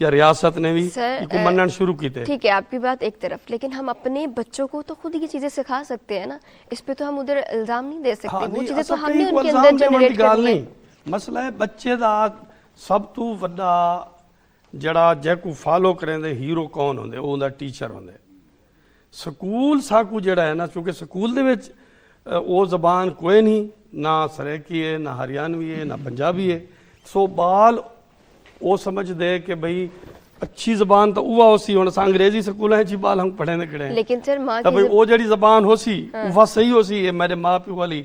یا ریاست نے بھی سر، ان کو منن شروع کیتے. ٹھیک ہے آپ کی بات ایک طرف، لیکن ہم اپنے بچوں کو تو خود یہ چیزیں سکھا سکتے ہیں نا، اس پہ تو ہم ادھر الزام نہیں دے سکتے. وہ چیزیں تو ہم نے ان کے اندر جنریٹ کرنی ہے. مسئلہ ہے بچے دا سب تو وڈا جڑا جے کو فالو کریں دے ہیرو کون ہوندے، وہ ہوندا ٹیچر ہوندے. سکول ساکو جڑا ہے نا، چونکہ سکول دے وچ وہ زبان کوئی نہیں، نہ سریکی ہے، نہ ہریانوی ہے، نہ پنجابی ہے. سو بال وہ سمجھ دے کہ بھئی اچھی زبان تو اوہ ہو سی، ہونا سا انگریزی سکول ہیں جی بال ہم پڑھیں دے کڑے ہیں. لیکن سر ماں تو کی بھئی وہ جڑی زبان ہو سی اوہ صحیح ہو سی، میرے ماں پیو والی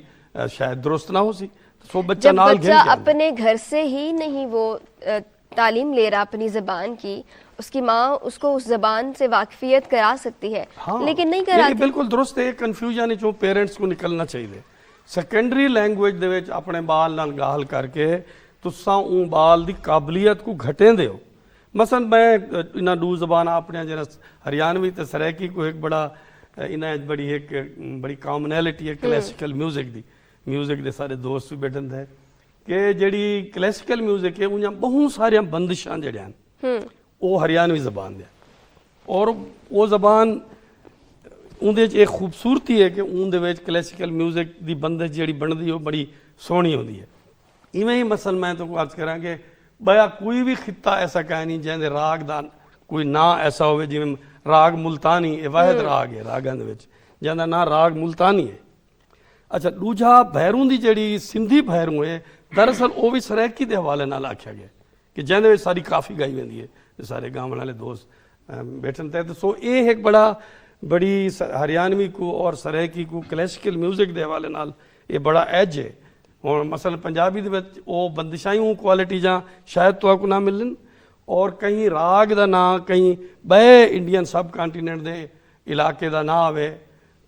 شاید درست نہ ہو سی. سو بچہ جب نال بچہ اپنے گھر سے ہی نہیں وہ تعلیم لے رہا اپنی زبان کی، اس کی ماں اس کو اس زبان سے واقفیت کرا سکتی ہے، لیکن نہیں کراتی. بالکل درست ہے. کنفیوژن جو پیرنٹس کو نکلنا چاہیے. سیکنڈری لینگویج دے وچ اپنے بال نال گال کر کے تساں اون بال دی قابلیت کو گھٹیں دیو. مثلا میں انہاں دو زبان اپنے جڑا ہریانوی تے سریکی کو ایک بڑا انہاں بڑی کامنیلٹی ہے کلاسیکل میوزک دی. میوزک دے سارے دوست بھی بیٹھن دے کہ جڑی کلاسیکل میوزک ہے انہاں بہت ساری بندشاں جڑیاں وہ ہریانوی زبان دے، اور وہ زبان اندے ایک خوبصورتی ہے کہ اندے وچ کلاسیکل میوزک دی بندش جڑی بندی ہے وہ بڑی سونی ہوندی ہے. ایویں ہی مثلا میں تو عرض کراں کہ بیا کوئی بھی خطہ ایسا کہیں نہیں جہاں دے راگ دا کوئی نا ایسا ہوئے جی راگ ملتانی یہ واحد راگ ہے راگاں دے وچ جہاں دا نا راگ ملتانی ہے. اچھا دوجا بھیروں دی جڑی سندھی بھیروں ہے دراصل وہ بھی سریکی دے حوالے نال آکھیا گیا کہ جہاں دے وچ ساری کافی گائی ویندی ہے، سارے گاؤں والے دوست بیٹھن تے. سو یہ ایک بڑی ہریانوی کو اور سریکی کو کلاسیکل میوزک دے حوالے نال یہ بڑا ایج ہے. اور مثلا پنجابی دے وچ وہ بندشائیں کوالٹی جہاں شاید تو آپ کو نہ ملن، اور کہیں راگ دا نا کہیں بے انڈین سب کانٹیننٹ دے علاقے دا نا آوے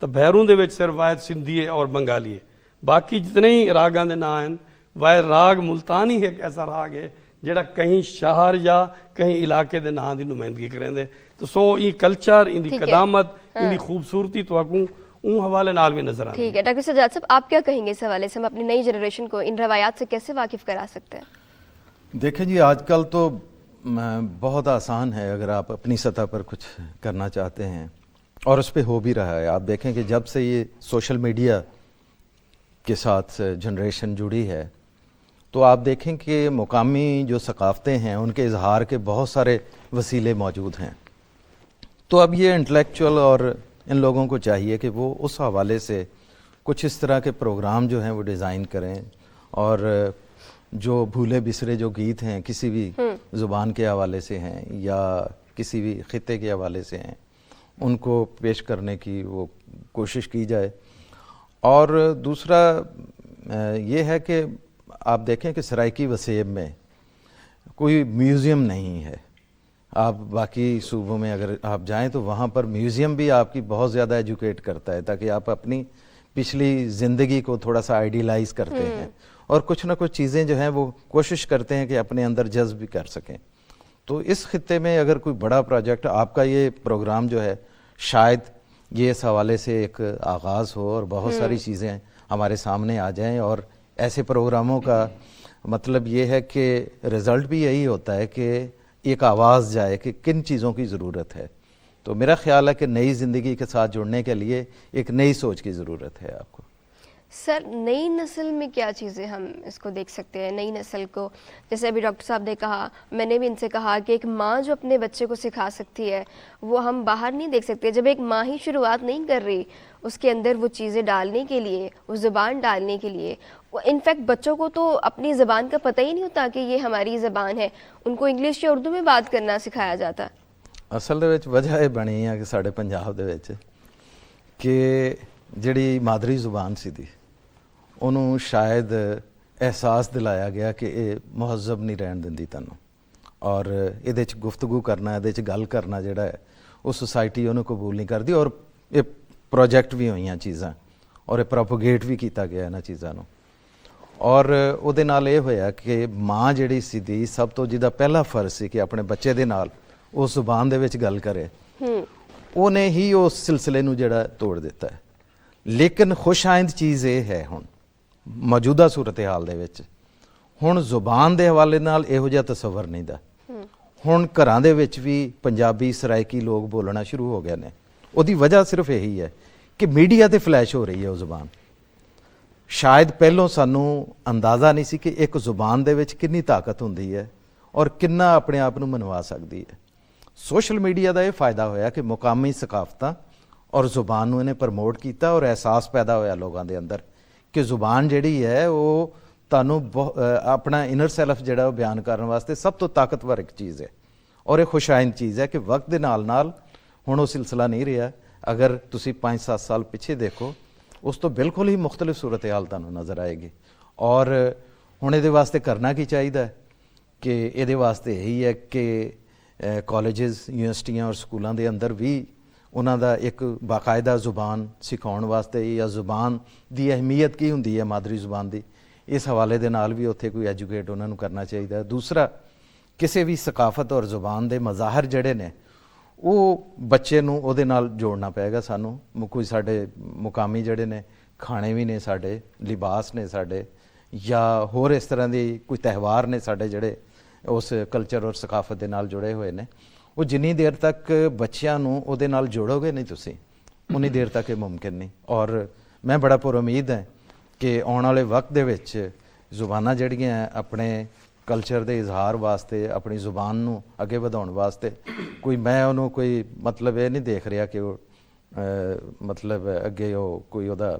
تو بھیروں دے وچ صرف واحد سندھی ہے اور بنگالی ہے. باقی جتنے ہی راگاں دے نا ہیں واحد راگ ملتانی ہے، ایک ایسا راگ ہے جڑا کہیں شہر یا کہیں علاقے دے نا دی نمائندگی کریں دے. تو سو یہ کلچر ان دی قدامت ان دی خوبصورتی تو آپ اون حوالے نال بھی نظر آتی ہے. ٹھیک ہے ڈاکٹر سجاد صاحب، آپ کیا کہیں گے اس حوالے سے؟ ہم اپنی نئی جنریشن کو ان روایات سے کیسے واقف کرا سکتے ہیں؟ دیکھیں جی آج کل تو بہت آسان ہے اگر آپ اپنی سطح پر کچھ کرنا چاہتے ہیں، اور اس پہ ہو بھی رہا ہے. آپ دیکھیں کہ جب سے یہ سوشل میڈیا کے ساتھ جنریشن جڑی ہے تو آپ دیکھیں کہ مقامی جو ثقافتیں ہیں ان کے اظہار کے بہت سارے وسیلے موجود ہیں. تو اب یہ انٹلیکچوئل اور ان لوگوں کو چاہیے کہ وہ اس حوالے سے کچھ اس طرح کے پروگرام جو ہیں وہ ڈیزائن کریں، اور جو بھولے بسرے جو گیت ہیں کسی بھی زبان کے حوالے سے ہیں یا کسی بھی خطے کے حوالے سے ہیں ان کو پیش کرنے کی وہ کوشش کی جائے. اور دوسرا یہ ہے کہ آپ دیکھیں کہ سرائکی وسیب میں کوئی میوزیم نہیں ہے. آپ باقی صوبوں میں اگر آپ جائیں تو وہاں پر میوزیم بھی آپ کی بہت زیادہ ایجوکیٹ کرتا ہے تاکہ آپ اپنی پچھلی زندگی کو تھوڑا سا آئیڈیلائز کرتے ہیں اور کچھ نہ کچھ چیزیں جو ہیں وہ کوشش کرتے ہیں کہ اپنے اندر جذب بھی کر سکیں. تو اس خطے میں اگر کوئی بڑا پروجیکٹ آپ کا یہ پروگرام جو ہے شاید یہ اس حوالے سے ایک آغاز ہو اور بہت ساری چیزیں ہمارے سامنے آ جائیں. اور ایسے پروگراموں کا مطلب یہ ہے کہ رزلٹ بھی یہی ہوتا ہے کہ ایک آواز جائے کہ کن چیزوں کی ضرورت ہے. تو میرا خیال ہے کہ نئی زندگی کے ساتھ جڑنے کے لیے ایک نئی سوچ کی ضرورت ہے آپ کو. سر نئی نسل میں کیا چیزیں ہم اس کو دیکھ سکتے ہیں؟ نئی نسل کو جیسے ابھی ڈاکٹر صاحب نے کہا، میں نے بھی ان سے کہا کہ ایک ماں جو اپنے بچے کو سکھا سکتی ہے وہ ہم باہر نہیں دیکھ سکتے. جب ایک ماں ہی شروعات نہیں کر رہی اس کے اندر وہ چیزیں ڈالنے کے لیے، وہ زبان ڈالنے کے لیے، انفیکٹ بچوں کو تو اپنی زبان کا پتہ ہی نہیں ہوتا کہ یہ ہماری زبان ہے. ان کو انگلش یا اردو میں بات کرنا سکھایا جاتا. اصل دے وچ وجہ یہ بنی ہے کہ ساڈے پنجاب دے وچ کہ جڑی مادری زبان سی دی انہوں شاید احساس دلایا گیا کہ یہ مہذب نہیں رہن دیندی تنوں، اور یہ گفتگو کرنا یہ گل کرنا جڑا ہے وہ سوسائٹی انہوں قبول نہیں کرتی. اور یہ پروجیکٹ بھی ہوئی ہیں چیزاں اور یہ پروپوگیٹ بھی کیتا گیا انہاں چیزاں نوں. اور وہ نال یہ ہویا کہ ماں جڑی سی دی سب تو جہاں پہلا فرض سی کہ اپنے بچے دے نال اس زبان دے وچ گل کرے، انہیں ہی اس سلسلے نوں جڑا توڑ دیتا ہے. لیکن خوش آئند چیز یہ ہے ہن موجودہ صورتحال دے وچ ہن زبان دے حوالے نال یہو جہا تصور نہیں دا. ਹੁਣ ਘਰਾਂ ਦੇ ਵਿੱਚ ਵੀ ਪੰਜਾਬੀ ਸਰਾਇਕੀ ਲੋਕ ਬੋਲਣਾ ਸ਼ੁਰੂ ਹੋ ਗਏ ਨੇ। ਉਹਦੀ ਵਜ੍ਹਾ ਸਿਰਫ ਇਹੀ ਹੈ ਕਿ ਮੀਡੀਆ ਤੇ ਫਲੈਸ਼ ਹੋ ਰਹੀ ਹੈ ਉਹ ਜ਼ੁਬਾਨ। ਸ਼ਾਇਦ ਪਹਿਲੋਂ ਸਾਨੂੰ ਅੰਦਾਜ਼ਾ ਨਹੀਂ ਸੀ ਕਿ ਇੱਕ ਜ਼ੁਬਾਨ ਦੇ ਵਿੱਚ ਕਿੰਨੀ ਤਾਕਤ ਹੁੰਦੀ ਹੈ ਔਰ ਕਿੰਨਾ ਆਪਣੇ ਆਪ ਨੂੰ ਮਨਵਾ ਸਕਦੀ ਹੈ। ਸੋਸ਼ਲ ਮੀਡੀਆ ਦਾ ਇਹ ਫਾਇਦਾ ਹੋਇਆ ਕਿ ਮੁਕਾਮੀ ਸਕਾਫਤਾਂ ਔਰ ਜ਼ੁਬਾਨ ਨੂੰ ਇਹਨੇ ਪ੍ਰਮੋਟ ਕੀਤਾ ਔਰ ਅਹਿਸਾਸ ਪੈਦਾ ਹੋਇਆ ਲੋਕਾਂ ਦੇ ਅੰਦਰ ਕਿ ਜ਼ੁਬਾਨ ਜਿਹੜੀ ਹੈ ਉਹ ਤੁਹਾਨੂੰ ਆਪਣਾ ਇਨਰ ਸੈਲਫ ਜਿਹੜਾ ਉਹ ਬਿਆਨ ਕਰਨ ਵਾਸਤੇ ਸਭ ਤੋਂ ਤਾਕਤਵਰ ਇੱਕ ਚੀਜ਼ ਹੈ ਔਰ ਇਹ ਖੁਸ਼ਾਇਨ ਚੀਜ਼ ਹੈ ਕਿ ਵਕਤ ਦੇ ਨਾਲ ਨਾਲ ਹੁਣ ਉਹ ਸਿਲਸਿਲਾ ਨਹੀਂ ਰਿਹਾ। ਅਗਰ ਤੁਸੀਂ 5-7 ਸਾਲ ਪਿੱਛੇ ਦੇਖੋ ਉਸ ਤੋਂ ਬਿਲਕੁਲ ਹੀ ਮੁਖਤਲਿਫ ਸੂਰਤ ਹਾਲ ਤੁਹਾਨੂੰ ਨਜ਼ਰ ਆਏਗੀ। ਔਰ ਹੁਣ ਇਹਦੇ ਵਾਸਤੇ ਕਰਨਾ ਕੀ ਚਾਹੀਦਾ ਕਿ ਇਹਦੇ ਵਾਸਤੇ ਇਹੀ ਹੈ ਕਿ ਕਾਲਜਿਸ, ਯੂਨੀਵਰਸਿਟੀਆਂ ਔਰ ਸਕੂਲਾਂ ਦੇ ਅੰਦਰ ਵੀ ਉਹਨਾਂ ਦਾ ਇੱਕ ਬਾਕਾਇਦਾ ਜ਼ੁਬਾਨ ਸਿਖਾਉਣ ਵਾਸਤੇ ਜਾਂ ਜ਼ੁਬਾਨ ਦੀ ਅਹਿਮੀਅਤ ਕੀ ਹੁੰਦੀ ਹੈ ਮਾਦਰੀ ਜ਼ੁਬਾਨ ਦੀ, ਇਸ ਹਵਾਲੇ ਦੇ ਨਾਲ ਵੀ ਉੱਥੇ ਕੋਈ ਐਜੂਕੇਟ ਉਹਨਾਂ ਨੂੰ ਕਰਨਾ ਚਾਹੀਦਾ ਹੈ। ਦੂਸਰਾ, ਕਿਸੇ ਵੀ ਸਕਾਫਤ ਔਰ ਜ਼ੁਬਾਨ ਦੇ ਮਜ਼ਾਹਰ ਜਿਹੜੇ ਨੇ ਉਹ ਬੱਚੇ ਨੂੰ ਉਹਦੇ ਨਾਲ ਜੋੜਨਾ ਪਏਗਾ ਸਾਨੂੰ। ਕੋਈ ਸਾਡੇ ਮੁਕਾਮੀ ਜਿਹੜੇ ਨੇ ਖਾਣੇ ਵੀ ਨੇ, ਸਾਡੇ ਲਿਬਾਸ ਨੇ, ਸਾਡੇ ਜਾਂ ਹੋਰ ਇਸ ਤਰ੍ਹਾਂ ਦੀ ਕੋਈ ਤਿਉਹਾਰ ਨੇ ਸਾਡੇ ਜਿਹੜੇ ਉਸ ਕਲਚਰ ਔਰ ਸਕਾਫਤ ਦੇ ਨਾਲ ਜੁੜੇ ਹੋਏ ਨੇ। ਉਹ ਜਿੰਨੀ ਦੇਰ ਤੱਕ ਬੱਚਿਆਂ ਨੂੰ ਉਹਦੇ ਨਾਲ ਜੋੜੋਗੇ ਨਹੀਂ ਤੁਸੀਂ, ਉਨੀ ਦੇਰ ਤੱਕ ਇਹ ਮੁਮਕਿਨ ਨਹੀਂ। ਔਰ ਮੈਂ ਬੜਾ ਪੁਰ ਉਮੀਦ ਹੈ ਕਿ ਆਉਣ ਵਾਲੇ ਵਕਤ ਦੇ ਵਿੱਚ ਜ਼ੁਬਾਨਾਂ ਜਿਹੜੀਆਂ ਆਪਣੇ ਕਲਚਰ ਦੇ ਇਜ਼ਹਾਰ ਵਾਸਤੇ, ਆਪਣੀ ਜ਼ੁਬਾਨ ਨੂੰ ਅੱਗੇ ਵਧਾਉਣ ਵਾਸਤੇ ਕੋਈ ਮੈਂ ਉਹਨੂੰ ਕੋਈ ਮਤਲਬ ਇਹ ਨਹੀਂ ਦੇਖ ਰਿਹਾ ਕਿ ਉਹ ਮਤਲਬ ਅੱਗੇ ਉਹ ਕੋਈ ਉਹਦਾ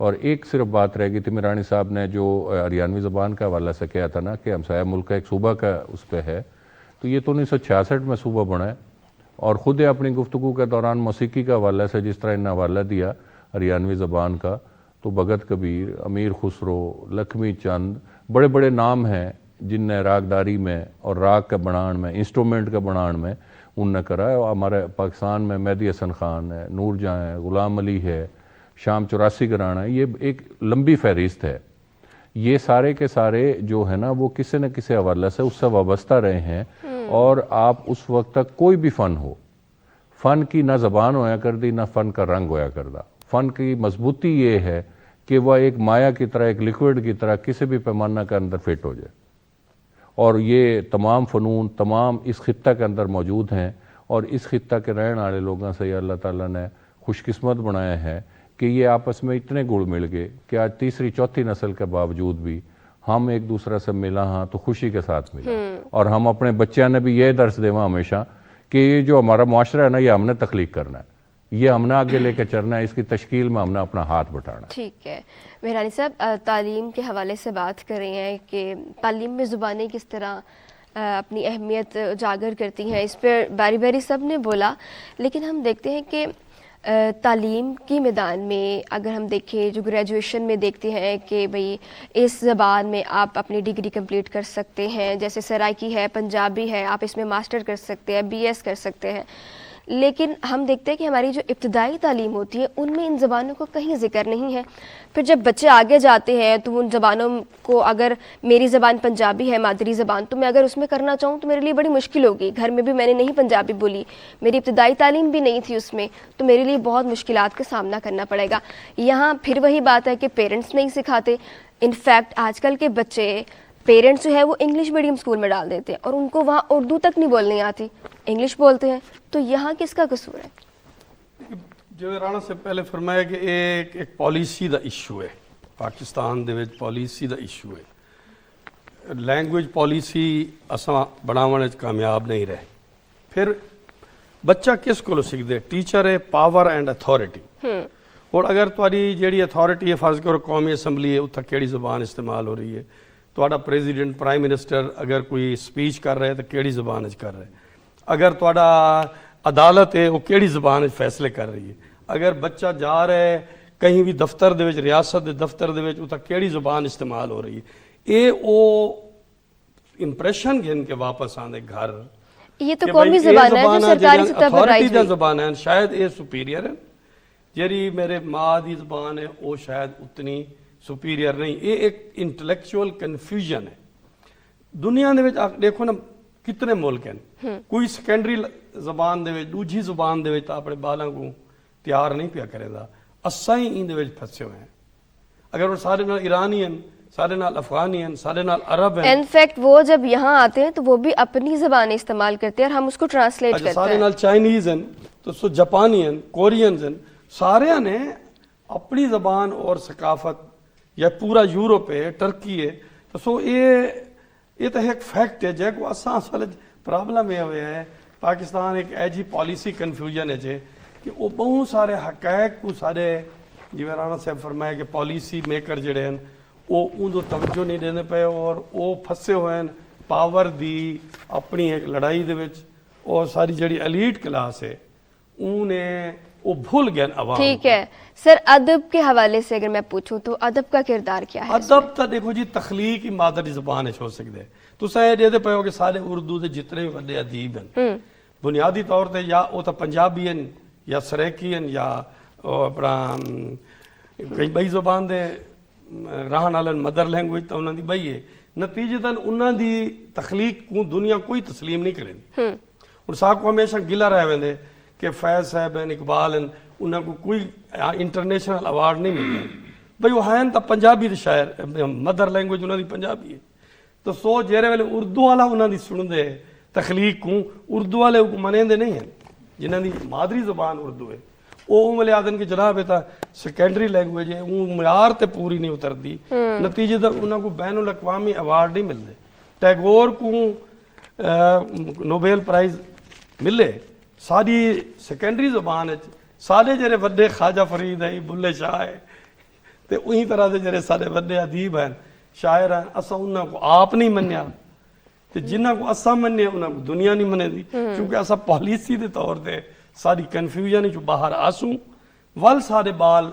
اور ایک صرف بات رہ گئی تھی، میرانی صاحب نے جو ہریانوی زبان کا حوالہ سے کیا تھا نا کہ ہمسایہ ملک کا ایک صوبہ کا اس پہ ہے، تو یہ تو 1966 میں صوبہ بنا ہے، اور خود اپنی گفتگو کے دوران موسیقی کا حوالہ سے جس طرح انہیں حوالہ دیا ہریانوی زبان کا، تو بھگت کبیر، امیر خسرو، لکھمی چند، بڑے بڑے نام ہیں جن نے راگداری میں اور راگ کا بنان میں، انسٹرومنٹ کا بنان میں ان نے کرا ہے. اور ہمارے پاکستان میں مہدی حسن خان ہے، نور جہاں ہے، غلام علی ہے، شام 84 گھرانہ ہے، یہ ایک لمبی فہرست ہے. یہ سارے کے سارے جو ہے نا وہ کسی نہ کسی حوالے سے اس سے وابستہ رہے ہیں. اور آپ اس وقت تک کوئی بھی فن ہو، فن کی نہ زبان ہویا کردی نہ فن کا رنگ ہویا کردہ. فن کی مضبوطی یہ ہے کہ وہ ایک مایا کی طرح، ایک لیکوڈ کی طرح کسی بھی پیمانہ کے اندر فٹ ہو جائے. اور یہ تمام فنون تمام اس خطہ کے اندر موجود ہیں، اور اس خطہ کے رہنے والے لوگوں سے یہ اللہ تعالیٰ نے خوش قسمت بنایا ہے کہ یہ آپس میں اتنے گڑ مل گئے کہ آج تیسری چوتھی نسل کے باوجود بھی ہم ایک دوسرے سے ملا ہاں تو خوشی کے ساتھ ملا. اور ہم اپنے بچیاں نے بھی یہ درس دیوا ہمیشہ کہ یہ جو ہمارا معاشرہ ہے نا یہ ہم نے تخلیق کرنا ہے، یہ ہم نے آگے لے کے چلنا ہے، اس کی تشکیل میں ہم نے اپنا ہاتھ بٹھانا ہے. ٹھیک ہے مہرانی صاحب، تعلیم کے حوالے سے بات کر رہے ہیں کہ تعلیم میں زبانیں کس طرح اپنی اہمیت اجاگر کرتی ہیں، اس پر باری باری سب نے بولا. لیکن ہم دیکھتے ہیں کہ تعلیم کی میدان میں اگر ہم دیکھیں، جو گریجویشن میں دیکھتے ہیں کہ بھئی اس زبان میں آپ اپنی ڈگری کمپلیٹ کر سکتے ہیں، جیسے سرائکی ہے، پنجابی ہے، آپ اس میں ماسٹر کر سکتے ہیں، بی ایس کر سکتے ہیں. لیکن ہم دیکھتے ہیں کہ ہماری جو ابتدائی تعلیم ہوتی ہے ان میں ان زبانوں کو کہیں ذکر نہیں ہے. پھر جب بچے آگے جاتے ہیں تو ان زبانوں کو، اگر میری زبان پنجابی ہے مادری زبان، تو میں اگر اس میں کرنا چاہوں تو میرے لیے بڑی مشکل ہوگی. گھر میں بھی میں نے نہیں پنجابی بولی، میری ابتدائی تعلیم بھی نہیں تھی اس میں، تو میرے لیے بہت مشکلات کا سامنا کرنا پڑے گا. یہاں پھر وہی بات ہے کہ پیرنٹس نہیں سکھاتے. انفیکٹ آج کل کے بچے، پیرنٹس جو ہے وہ انگلش میڈیم اسکول میں ڈال دیتے ہیں اور ان کو وہاں اردو تک نہیں بولنی آتی، انگلش بولتے ہیں. تو یہاں کس کا قصور ہے؟ جو رانا سے پہلے فرمایا کہ ایک پالیسی دا ایشو ہے پاکستان دے وچ، پالیسی دا ایشو ہے. لینگویج پالیسی اساں بناون وچ کامیاب نہیں رہے. پھر بچہ کس کو سیکھدے؟ ٹیچر ہے، پاور اینڈ اتھارٹی. اور اگر تاری جیڑی اتھارٹی ہے، فرض کرو قومی اسمبلی ہے، اتھا کیڑی زبان استعمال ہو رہی ہے؟ تہاڈا پریزیڈنٹ، پرائم منسٹر اگر کوئی سپیچ کر رہے ہے تو کیڑی زبان وچ کر رہے؟ اگر تہاڈا عدالت ہے وہ کیڑی زبان وچ فیصلے کر رہی ہے؟ اگر بچہ جا رہا ہے کہیں بھی دفتر دے وچ، ریاست دے دفتر دے وچ، اتھا کیڑی زبان استعمال ہو رہی ہے؟ اے او امپریشن گن کے واپس آندے گھر. یہ تو قومی زبان ہے جو سرکاری سطح پر رائج ہوئی. زبان ہے شاید اے سپیریئر ہے، جیڑی میرے ماں دی زبان ہے وہ شاید اتنی سپیریئر نہیں. یہ ایک انٹلیکچوئل کنفیوژن ہے. دنیا دے وچ دیکھو نا کتنے ملک ہیں، کوئی سیکنڈری زبان دے وچ، دوجی زبان دے وچ اپنے بالاں کو تیار نہیں پیا کرے دا. اساں ہی ان دے وچ پھسے ہوئے ہیں. اگر وہ سارے نال ایرانی ہیں، سارے نال افغانی ہیں، سارے نال عرب ہیں. انفیکٹ وہ جب یہاں آتے ہیں تو وہ بھی اپنی زبان استعمال کرتے ہیں اور ہم اس کو ٹرانسلیٹ کرتے ہیں. سارے نال چائنیز ہیں، تو سو جاپانی ہیں، کورینز ہیں، سارے نے اپنی زبان اور ثقافت، یا پورا یورپ ہے، ٹرکی ہے. تو سو یہ تو ایک فیکٹ ہے جے کو اساں اصل پرابلم یہ ہویا ہے. پاکستان ایک ایجی پالیسی کنفیوژن ہے جے کہ وہ بہت سارے حقائق کو سارے جی رانا صاحب فرمایا کہ پالیسی میکر جڑے ہیں وہ ان کو توجہ نہیں دینے پے، اور وہ پھسے ہوئے ہیں پاور دی اپنی ایک لڑائی دے وچ. اور ساری جڑی ایلیٹ کلاس ہے انہیں وہ بھول گئے عوام. ٹھیک ہے سر، ادب کے حوالے سے اگر میں پوچھوں تو ادب کا کردار کیا ہے؟ ادب تو دیکھو جی تخلیق ہی مادری زبان ہو سکتے. تساں یہ دے پے ہو کہ سارے اردو دے جتنے بھی بڑے ادیب ہیں بنیادی طور تے یا وہ تو پنجابی ہیں یا سریکی ہیں یا اپنا کئی بئی زبان دے رہن والے مدر لینگویج تو انہوں دی بئی ہے. نتیجتاً انہوں دی تخلیق کو دنیا کوئی تسلیم نہیں کرے. اور ساکو ہمیشہ گلا رہے ویندے کہ فیض صاحب ہیں، اقبال ہیں، انہوں کو کوئی انٹرنیشنل ایوارڈ نہیں ملتا. بھئی وہ ہیں تو پنجابی دے شاعر، مدر لینگویج انہوں دی پنجابی ہے. تو سو جیرے والے اردو والا انہوں دی سن دے تخلیق کو، اردو والے کو منیں دے نہیں ہیں جنہوں دی مادری زبان اردو ہے. وہ والے آدن کے جناب ہے تا سیکنڈری لینگویج ہے، وہ معیار تے پوری نہیں اتر دی. نتیجے تک انہوں کو بین الاقوامی ایوارڈ نہیں ملتے. ٹیگور کو نوبیل پرائز ملے ساری سیکنڈری زبان ہے. سارے جڑے وڈے خواجہ فرید ہے، بلے شاہ ہے، ਤੇ ਉਹੀ ਤਰ੍ਹਾਂ ਦੇ ਜਿਹੜੇ ਸਾਡੇ ਵੱਡੇ ਅਦੀਬ ਹਨ, ਸ਼ਾਇਰ ਹਨ, ਅਸਾਂ ਉਹਨਾਂ ਕੋ ਆਪ ਨਹੀਂ ਮੰਨਿਆ ਤੇ ਜਿਨ੍ਹਾਂ ਕੋ ਅਸਾਂ ਮੰਨਿਆ ਉਹਨਾਂ ਕੋ ਦੁਨੀਆ ਨਹੀਂ ਮੰਨਦੀ, ਕਿਉਂਕਿ ਅਸਾਂ ਪਾਲਿਸੀ ਦੇ ਤੌਰ ਤੇ ਸਾਰੀ ਕਨਫਿਊਜ਼ਨ ਚੋਂ ਬਾਹਰ ਆਸੂ ਵੱਲ ਸਾਰੇ ਬਾਲ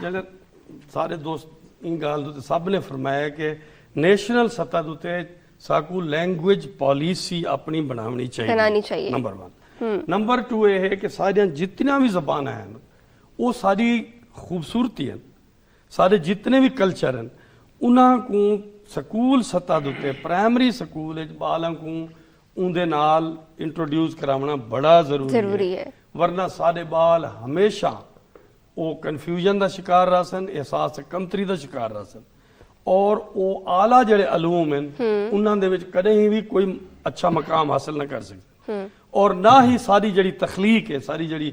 ਜਿਹੜੇ ਸਾਰੇ ਦੋਸਤ ਇਹ ਗੱਲ ਤੋਂ ਸਭ ਨੇ ਫਰਮਾਇਆ ਕਿ ਨੈਸ਼ਨਲ ਸਤਹ ਦੇ ਉੱਤੇ ਸਾਕੂ ਲੈਂਗੁਏਜ ਪਾਲਿਸੀ ਆਪਣੀ ਬਣਾਉਣੀ ਚਾਹੀਦੀ, ਨੰਬਰ 1। ਨੰਬਰ 2 ਇਹ ਹੈ ਕਿ ਸਾਰੀਆਂ ਜਿੰਨੀਆਂ ਵੀ ਜ਼ਬਾਨਾਂ ਹਨ ਉਹ ਸਾਰੀ ਖੂਬਸੂਰਤੀ ਹਨ, ਸਾਰੇ ਜਿੰਨੇ ਵੀ ਕਲਚਰ ਹਨ ਉਹਨਾਂ ਨੂੰ ਸਕੂਲ ਸਤਹ ਦੇ ਉੱਤੇ ਪ੍ਰਾਇਮਰੀ ਸਕੂਲ ਵਿੱਚ ਬਾਲਾਂ ਨੂੰ ਉਹਦੇ ਨਾਲ ਇੰਟਰੋਡਿਊਸ ਕਰਾਉਣਾ ਬੜਾ ਜ਼ਰੂਰੀ ਹੈ, ਵਰਨਾ ਸਾਡੇ ਬਾਲ ਹਮੇਸ਼ਾ ਉਹ ਕਨਫਿਊਜ਼ਨ ਦਾ ਸ਼ਿਕਾਰ ਰਹ ਸਨ, ਅਹਿਸਾਸ ਕਮਤਰੀ ਦਾ ਸ਼ਿਕਾਰ ਰਹ ਸਨ, ਔਰ ਉਹ ਆਲਾ ਜਿਹੜੇ ਅਲੂਮ ਹਨ ਉਹਨਾਂ ਦੇ ਵਿੱਚ ਕਦੇ ਵੀ ਕੋਈ ਅੱਛਾ ਮਕਾਮ ਹਾਸਲ ਨਾ ਕਰ ਸਕਦੇ, ਔਰ ਨਾ ਹੀ ਸਾਰੀ ਜਿਹੜੀ ਤਖਲੀਕ ਹੈ, ਸਾਰੀ ਜਿਹੜੀ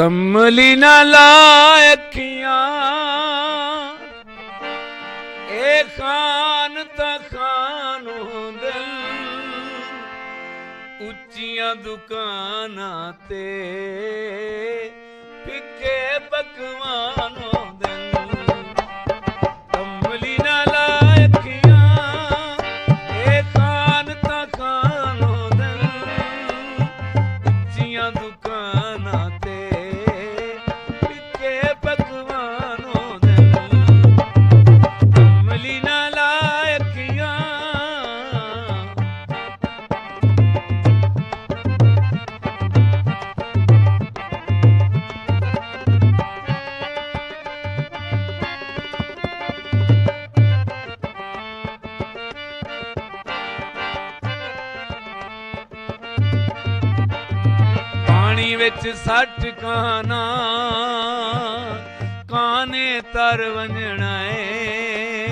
ਕਮਲੀ ਨਾ ਲਾ ਅੱਖੀਆਂ ਇਹ ਖਾਨ ਤਾਂ ਖਾਨੋਂ ਦਿਲ ਉੱਚੀਆਂ ਦੁਕਾਨਾਂ ਤੇ ਫਿੱਕੇ ਪਕਵਾਨੋਂ ਦਿਲ ਕਮਲੀ ਨਾ ਲਾ ਅੱਖੀਆਂ ਇਹ ਖਾਨ ਤਾਂ ਖਾਨੋਂ ਦਿਲ ਉੱਚੀਆਂ ਦੁਕਾਨਾਂ ਤੇ ਫਿੱਕੇ ਪਕਵਾਨੋਂ ਦਿਲ ਕਮਲੀ ਨਾ ਲਾ ਅੱਖੀਆਂ ਪਾਣੀ ਵਿੱਚ ਸੱਟ ਕਾਨਾ ਕਾਨੇ ਤਰ ਵੰਜਣਾ ਏ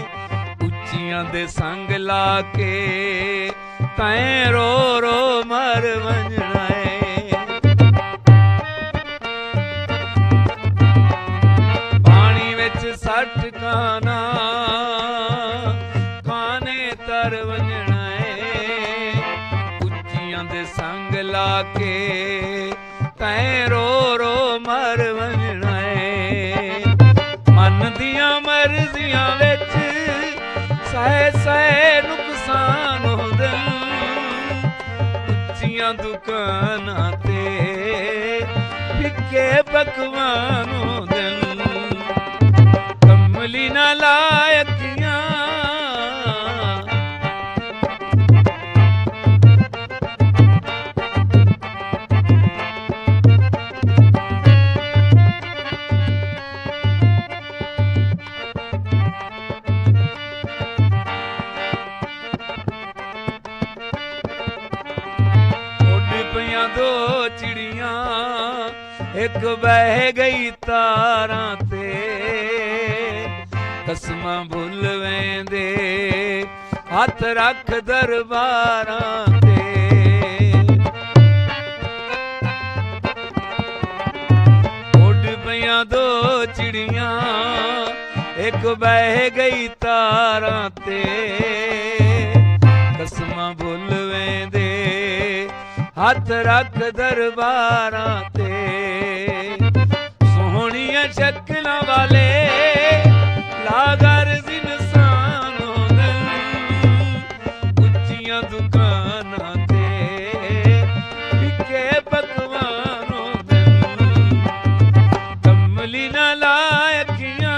ਉੱਚੀਆਂ ਦੇ ਸੰਗ ਲਾ ਕੇ ਤੈਂ ਰੋ ਰੋ ਮਰ ਵੰਜਣਾ ਏ ਪਾਣੀ ਵਿੱਚ ਸੱਟ ਕਾਨਾ ਕਾਨੇ ਤਰ ਵੰਜਣਾ ਏ ਉੱਚੀਆਂ ਦੇ ਸੰਗ ਲਾ ਕੇ ਤੈਂ ਰੋ ਰੋ ਮਰ ਵੰਜਣਾ ਏ ਮਨ ਦੀਆਂ ਮਰਜ਼ੀਆਂ ਵਿੱਚ ਸਹਿ ਸਹਿ ਨੁਕਸਾਨ ਹੋ ਦਿਲ ਉੱਚੀਆਂ ਦੁਕਾਨਾਂ ਤੇ ਫਿੱਕੇ ਪਕਵਾਨ ਹੋ ਦਿਲ ਕਮਲੀ ਨਾ ਲਾ ਅੱਖੀਆਂ ਦੋ ਚਿੜੀਆਂ ਇੱਕ ਬਹਿ ਗਈ ਤਾਰਾਂ ਤੇ ਕਸਮਾਂ ਭੁੱਲ ਵੇਂਦੇ ਹੱਥ ਰੱਖ ਦਰਬਾਰਾਂ ਤੇ ਉੱਡ ਪਈਆਂ ਦੋ ਚਿੜੀਆਂ ਇੱਕ ਬਹਿ ਗਈ ਤਾਰਾਂ ਤੇ ਕਸਮਾਂ ਭੁੱਲ ਵੇਂਦੇ ਹੱਥ ਰੱਖ ਦਰਬਾਰਾਂ ਤੇ ਸੋਹਣੀਆਂ ਸ਼ਕਲਾਂ ਵਾਲੇ ਲਾਗਰ ਇਨਸਾਨ ਹੁੰਦੇ ਉੱਚੀਆਂ ਦੁਕਾਨਾਂ ਤੇ ਫਿੱਕੇ ਪਕਵਾਨ ਹੁੰਦੇ ਕਮਲੀ ਨਾ ਲਾ ਅੱਖੀਆਂ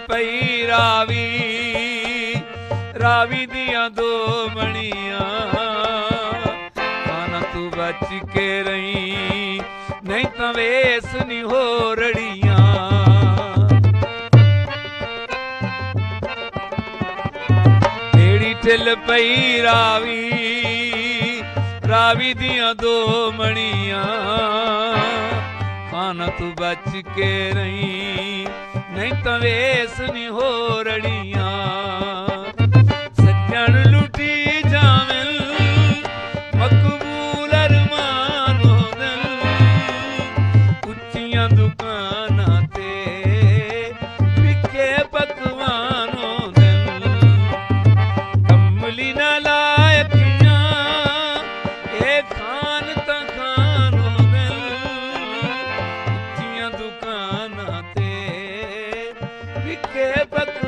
ਪਈ ਰਾਵੀ ਦੀਆਂ ਦੋ ਮਣੀਆਂ ਕਾਨਾ ਤੂੰ ਬਚ ਕੇ ਰਹੀ ਨਹੀਂ ਤਾਂ ਵੇਸ ਨਹੀਂ ਹੋ ਰੜੀਆਂ ਢੇੜੀ ਢਿੱਲ ਪਈ ਰਾਵੀ ਦੀਆਂ ਦੋ ਮਣੀਆਂ ਕਾਨਾ ਤੂੰ ਬਚ ਕੇ ਰਹੀ ਨਹੀਂ ਤਾਂ ਵੇਸ ਨਹੀਂ ਹੋ ਰੜੀਆਂ ਸੱਜਣ ਲੁੱਟੀ ਜਾਵੇਂ ਮਕਬੂਲ ਅਰਮਾਨ ਹੁੰਦੇ ਉੱਚੀਆਂ ਦੁਕਾਨਾਂ ਤੇ ਫਿੱਕੇ ਪਕਵਾਨ ਹੁੰਦੇ ਕਮਲੀ ਨਾ ਲਾ ਅੱਖੀਆਂ ਇਹ ਖਾਨ ਤਾਂ ਖਾਨ ਹੁੰਦੇ ਉੱਚੀਆਂ ਦੁਕਾਨਾਂ ਤੇ ਫਿੱਕੇ ਪਕਵਾਨ